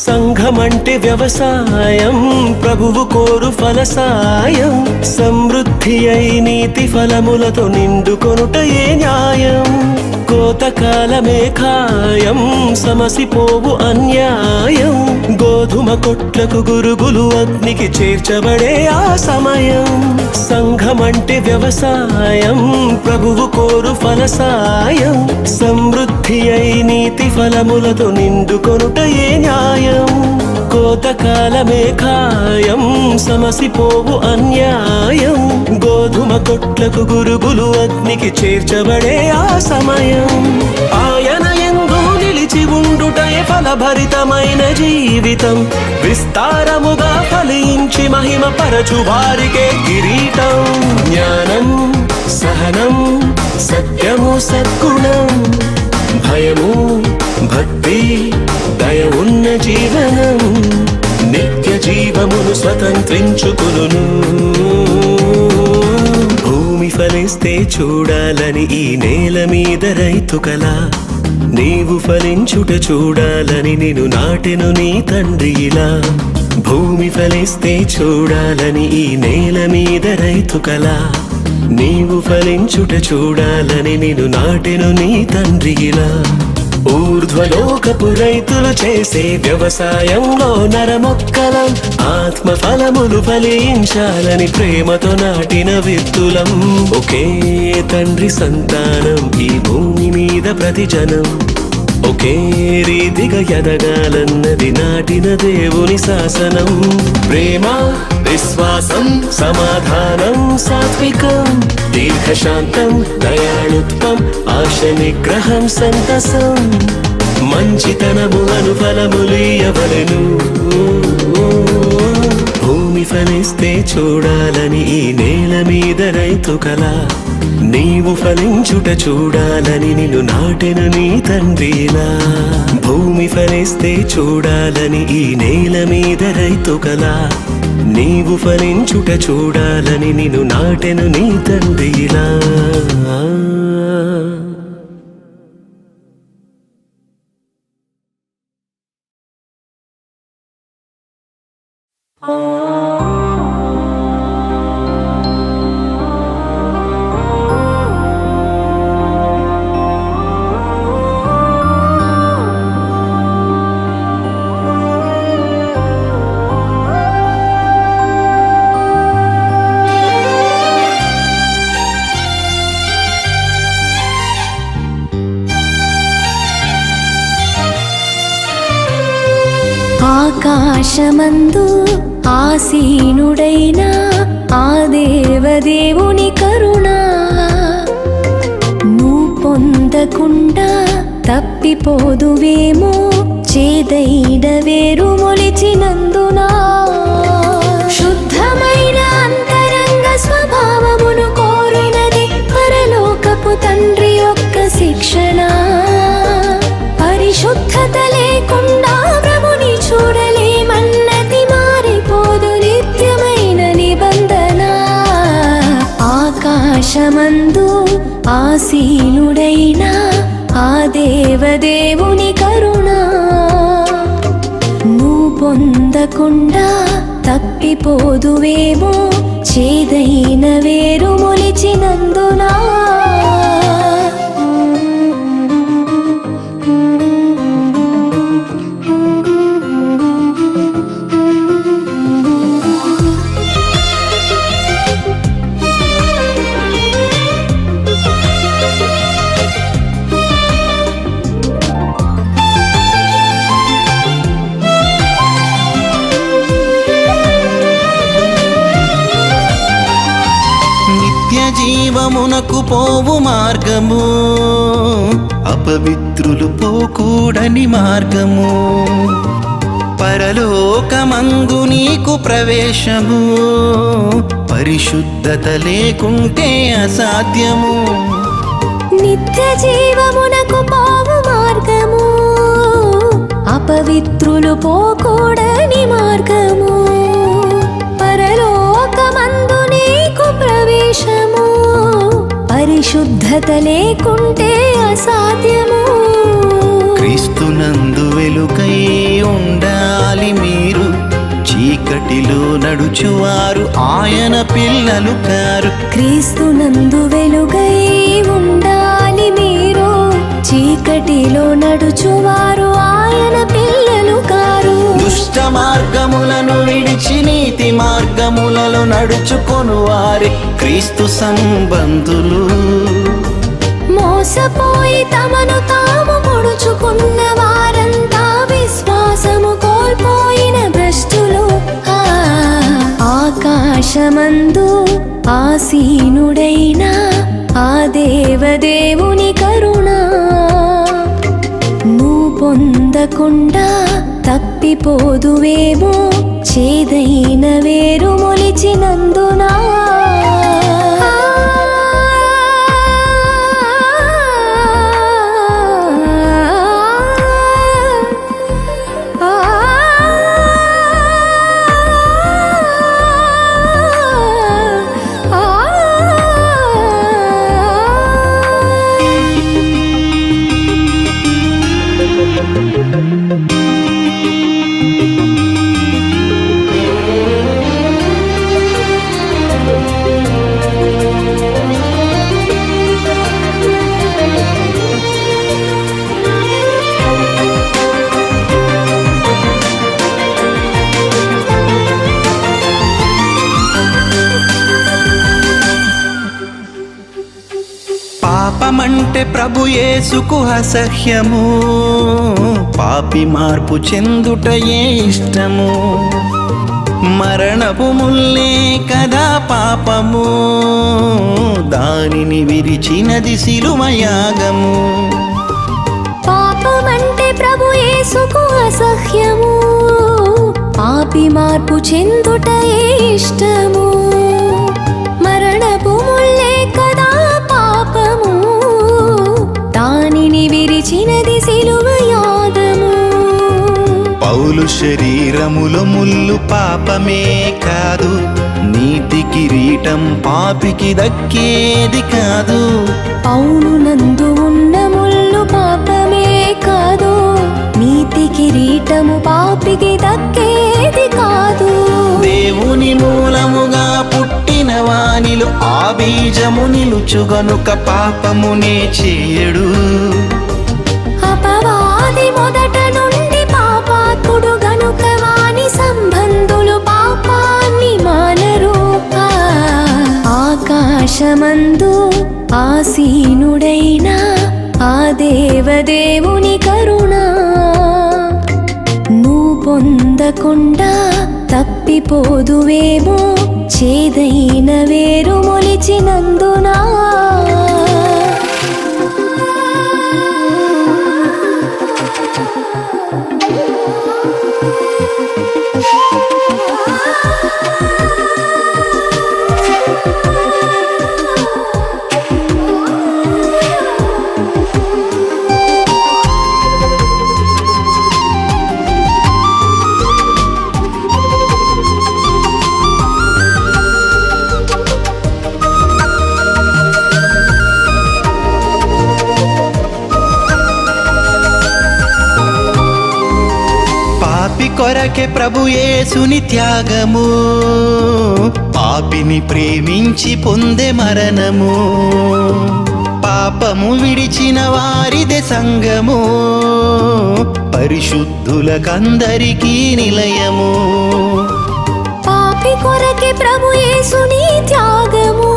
సంఘమంటే వ్యవసాయం, ప్రభువు కోరు ఫలసాయం. సమృద్ధి అయి నీతి ఫలములతో నిండుకొనుటయే న్యాయం. కోతకాలమే ఖాయం, సమసిపోవు అన్యాయం. గోధుమ కొట్లకు గురుగులు అగ్నికి చేర్చబడే ఆ సమయం. సంఘమంటే వ్యవసాయం, ప్రభువు కోరు ఫలసాయం. సమృద్ధి అయి నీతి ఫలములతో నిండుకొనుటయే న్యాయం. కోతకాలమే ఖాయం, సమసిపోవు అన్యాయం. గోధుమ కొట్లకు గురుగులు అగ్నికి చేర్చబడే ఆ సమయం. ఆయన యందు నిలిచి ఉండుటయే ఫలభరితమైన జీవితం. విస్తారముగా ఫలించి మహిమ పరచు వారికే కిరీటం. జ్ఞానం, సహనం, సత్యము, సద్గుణం, భయము, భక్తి, దయ ఉన్న జీవనం. నిత్య జీవమును స్వతంత్రించుకును. భూమి ఫలిస్తే చూడాలని ఈ నేల మీద రైతు కల, నీవు ఫలించుట చూడాలని నిన్ను నాటెను నీ తండ్రిలా. భూమి ఫలిస్తే చూడాలని ఈ నేల మీద రైతు కల, నీవు ఫలించుట చూడాలని నిన్ను నాటెను నీ తండ్రిలా. ఊర్ధ్వలోకపు రైతులు చేసే వ్యవసాయంలో నరమొక్కలం. ఆత్మ ఫలములు ఫలించాలని ప్రేమతో నాటిన విత్తులం. ఒకే తండ్రి సంతానం ఈ భూమి మీద ప్రతి జనం. ఒకే రీతిగా ఎదగాలన్నది నాటిన దేవుని శాసనం. ప్రేమ, విశ్వాసం, సమాధానం, సాత్వికం, దీర్ఘశాంతం, దయాళుత్వం, ఆశ నిగ్రహం, సంతసం. మంచితనము అను ఫలములియవలెను. భూమి ఫలిస్తే చూడాలని ఈ నేల మీద రైతు కల, నీవు ఫలించుట చూడాలని నిన్ను నాటెను నీ తండ్రిలా. భూమి ఫలిస్తే చూడాలని ఈ నేల మీద రైతు కల, నీవు ఫలించుట చూడాలని నిన్ను నాటెను నీ తండ్రిలా. ఆకాశమందు ఆసీనుడైన ఆ దేవదేవుని కరుణ నువ్వు పొందకుండా తప్పిపోదువేమో చేదైన వేరు మొలిచినందున శుద్ధమైన అంతరంగ స్వభావమును కోరినది పరలోకపు తండ్రి యొక్క శిక్షణ. పరిశుద్ధత లేకుండా ప్రభుని చూడలేమన్నది మారిపోదు నిత్యమైన నిబంధన. ఆకాశమందు ఆసీనుడైన ఆ దేవదేవుని కరుణ నువ్వు పొందకుండా తప్పిపోదువేమో చేదైన వేరు మొలిచినందున. నిత్య జీవమునకు పోవు మార్గము, అపవిత్రులు పోకూడని మార్గము. పరలోకమందు నీకు ప్రవేశము, పరిశుద్ధత లేకుంటే అసాధ్యము. నిత్య జీవమునకు పోవు మార్గము, అపవిత్రులు పోకూడని మార్గము. పరలోకమందు నీకు ప్రవేశము, పరిశుద్ధత లేకుంటే అసాధ్యము. క్రీస్తునందు వెలుగై ఉండాలి మీరు, చీకటిలో నడుచువారు ఆయన పిల్లలు కారు. క్రీస్తునందు వెలుగై ఉండాలి మీరు, చీకటిలో నడుచువారు ఆయన పిల్లలు కారు. దుష్ట మార్గములను విడిచి నీతి మార్గములలో నడుచుకొను వారి క్రీస్తు సంబంధులు. మోసపోయి తమను తాము ముడుచుకున్న వారంతా విశ్వాసము కోల్పోయిన భ్రష్టులు. ఆకాశమందు ఆసీనుడైన ఆ దేవదేవుని కరుణ నువ్వు పొందకుండా తప్పిపోదువేమో చేదైన వేరు మొలిచినందున. పాపమంటే ప్రభు యేసుకు అసహ్యము, పాపి మార్పు చెందుటయే ఇష్టము. మరణపు ముల్లే కదా పాపము, దానిని విరిచినది శిలువ యాగము. పాపమంటే ప్రభు యేసుకు అసహ్యము, పాపి మార్పు చెందుటయే ఇష్టము. మరణపు ముల్లే కదా పాపము, దానిని విరిచినది శిలువ యాగము. పౌలు శరీరములో ముళ్ళు పాపమే కాదు, నీతి కిరీటం పాపికి దక్కేది కాదు. పౌలు నందు ఉన్న ముళ్ళు పాపమే కాదు, నీతి కిరీటము పాపికి దక్కేది కాదు. దేవుని మూలముగా పుట్టిన వానిలో ఆ బీజము నిలుచు గనుక పాపమునే చేయడు. అపవాది మొదట నుండి పాపాత్ముడు గనుక వాని సంబంధులు పాపాన్ని మానరు. ఆకాశమందు ఆసీనుడైన ఆ దేవదేవుని కరుణ నువ్వు పొందకుండా తప్పి తప్పిపోదువేమో చేదైన వేరు మొలిచినందునా కొరకే ప్రభు యేసుని త్యాగము పాపిని ప్రేమించి పొందే మరణము పాపము విడిచిన వారిదే సంగము పరిశుద్ధులకందరికీ నిలయము పాపి కొరకే ప్రభు యేసుని త్యాగము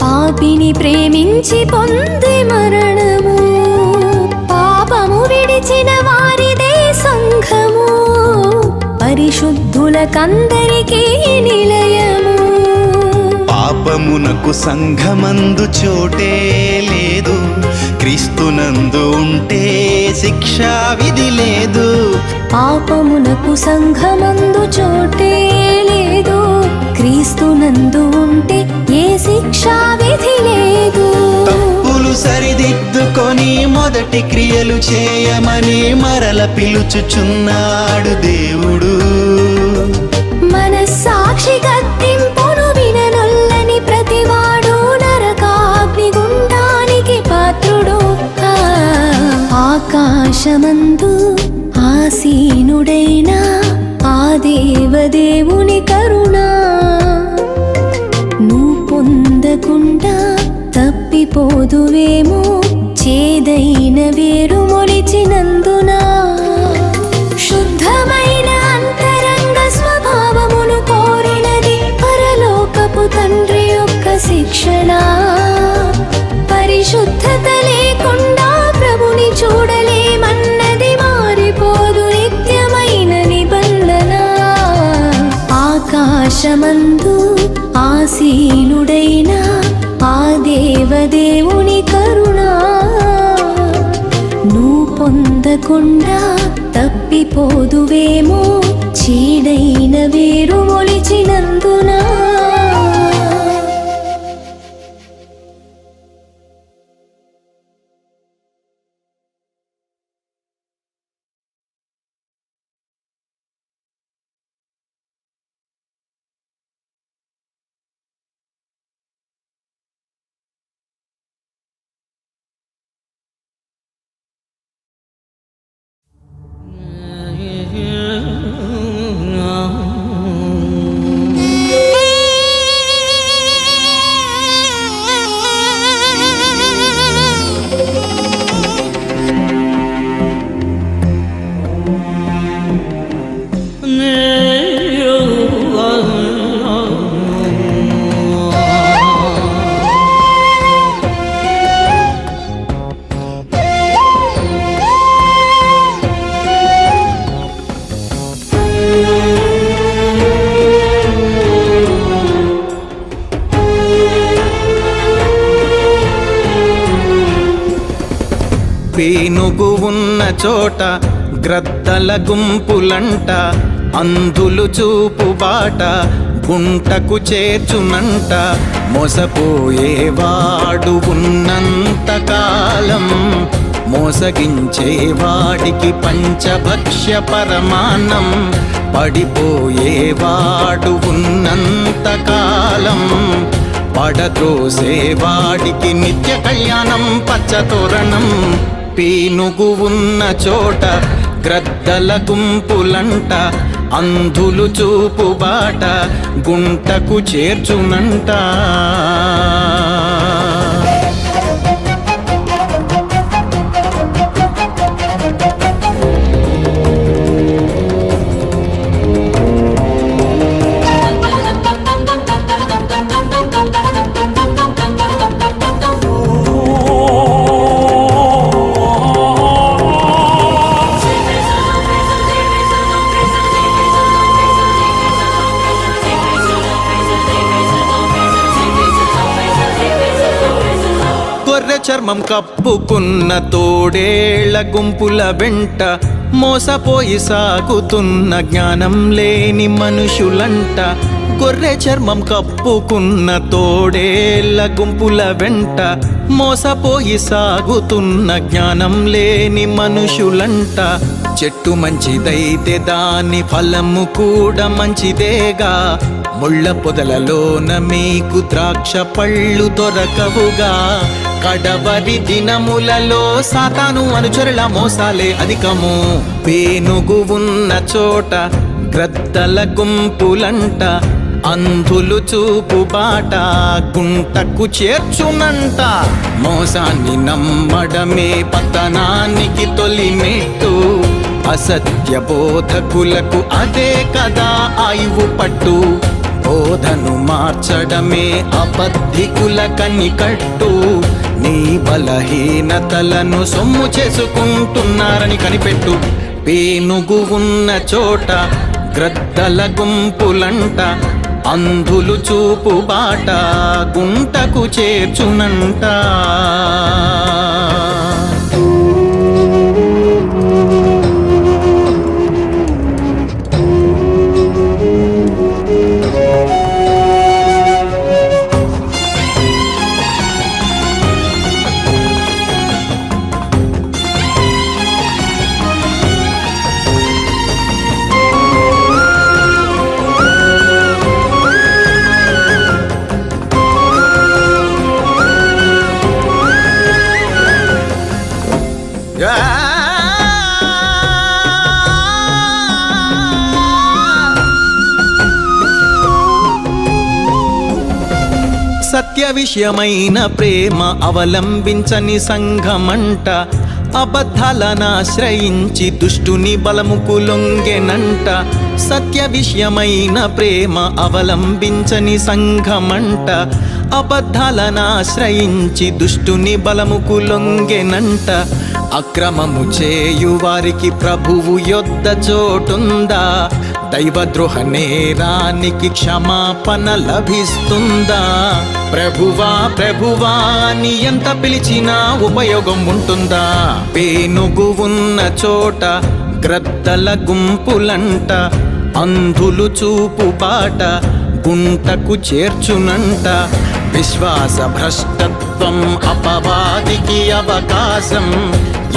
పాపిని ప్రేమించి పొందే మరణము పాపము విడిచిన వారిదే సంఘము పరిశుద్ధులకందరికీ నిలయము పాపమునకు సంఘమందు చోటే లేదు క్రీస్తునందు ఉంటే శిక్షా విధి లేదు పాపమునకు సంఘమందు చోటే లేదు క్రీస్తునందు ఉంటే ఏ శిక్షా విధి లేదు తప్పులు సరిదిద్దుకొని మొదటి క్రియలు చేయమని మరల పిలుచుచున్నాడు దేవుడు మనస్సాక్షి గద్దింపును విననొల్లని ప్రతివాడు నరకాగ్ని గుండానికి పాత్రుడు ఆకాశమందు ఆసీనుడైన ఆ దేవదేవుని కరుణ నువ్వు పొందకుండా తప్పిపోదువేమో చేదైన వేరు మొలిచినందునా శుద్ధమైన అంతరంగ స్వభావమును కోరినది పరలోకపు తండ్రి యొక్క శిక్షణ పరిశుద్ధత లేకుండా ప్రభుని చూడలేమన్నది మారిపోదు నిత్యమైన నిబంధన ఆకాశమందు ఆసీనుడైన ఆ దేవదేవుని కరుణ నువ్వు పొందకుండా తప్పిపోదువేమో చీడైన వేరు మొలిచినందునా పీనుగు ఉన్న చోట గ్రద్దల గుంపులంట అంధులు చూపు బాట గుంటకు చేర్చునంట మోసపోయేవాడు ఉన్నంత కాలం మోసగించేవాడికి పంచభక్ష్య పరమాన్నం పడిపోయేవాడు ఉన్నంత కాలం పడద్రోసేవాడికి నిత్య కళ్యాణం పచ్చతోరణం పీనుగు ఉన్న చోట గ్రద్దల గుంపులంట అంధులు చూపు బాట గుంటకు చేర్చునంట చర్మం కప్పుకున్న తోడేళ్ల గుంపుల వెంట మోసపోయి సాగుతున్న జ్ఞానం లేని మనుషులంట. గొర్రె చర్మం కప్పుకున్న తోడేళ్ల గుంపుల వెంట మోసపోయి సాగుతున్న జ్ఞానం లేని మనుషులంట. చెట్టు మంచిదైతే దాని ఫలము కూడా మంచిదేగా, ముళ్ళ పొదలలోన మీకు ద్రాక్ష పళ్ళు దొరకవుగా. కడవరి దినములలో సాతాను అనుచరుల మోసాలే అధికము. పేనుగు ఉన్న చోట గ్రద్దల గుంపులంట, అంధులు చూపు బాట గుంటకు చేర్చునంట. మోసాన్ని నమ్మడమే పతనానికి తొలి మెట్టు, అసత్య బోధకులకు అదే కదా ఆయువు పట్టు. బోధను మార్చడమే అబద్ధికుల కనికట్టు, నీ బలహీనతలను సొమ్ము చేసుకుంటున్నారని కనిపెట్టు. పేనుగు ఉన్న చోట గ్రద్దల గుంపులంట, అంధులు చూపు బాట గుంటకు చేర్చునంట. సత్య విషయమైన ప్రేమ అవలంబించని సంఘమంట, అబద్ధాలనాశ్రయించి దుష్టుని బలముకు లొంగెనంట. సత్య విషయమైన ప్రేమ అవలంబించని సంఘమంట, అబద్ధాలనాశ్రయించి దుష్టుని బలముకు లొంగెనంట. అక్రమము చేయు వారికి ప్రభువు యొద్ద చోటుందా, దైవద్రోహ నేరానికి క్షమాపణ లభిస్తుందా. ప్రభువా ప్రభువా అని ఎంత పిలిచినా ఉపయోగం ఉంటుందా. పేనుగు ఉన్న చోట గ్రద్దల గుంపులంట, అంధులు చూపు బాట గుంటకు చేర్చునంట. విశ్వాస భ్రష్టత్వం అపవాదికి అవకాశం,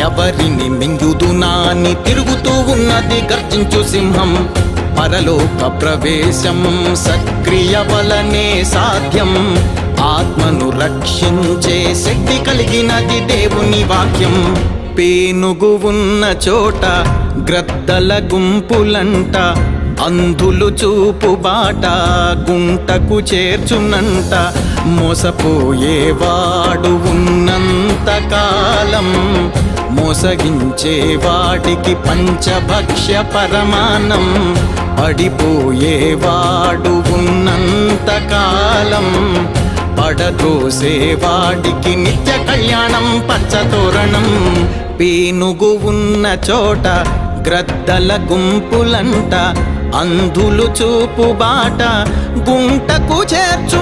ఎవరిని మింగుదునాని తిరుగుతూ ఉన్నది గర్జించు సింహం. పరలోక ప్రవేశం సక్రియ వలనే సాధ్యం, ఆత్మను రక్షించే శక్తి కలిగినది దేవుని వాక్యం. పేనుగు ఉన్న చోట గ్రద్దల గుంపులంట, అంధులు చూపు బాట గుంటకు చేర్చునంట. మోసపోయేవాడు ఉన్నంత కాలం మోసగించేవాడికి పంచభక్ష్య పరమాన్నం. పడిపోయేవాడు ఉన్నంత కాలం పడదోసేవాడికి నిత్య కళ్యాణం పచ్చతోరణం. పేనుగు ఉన్న చోట గ్రద్దల గుంపులంట, అంధులు చూపు బాట గుంటకు చేర్చు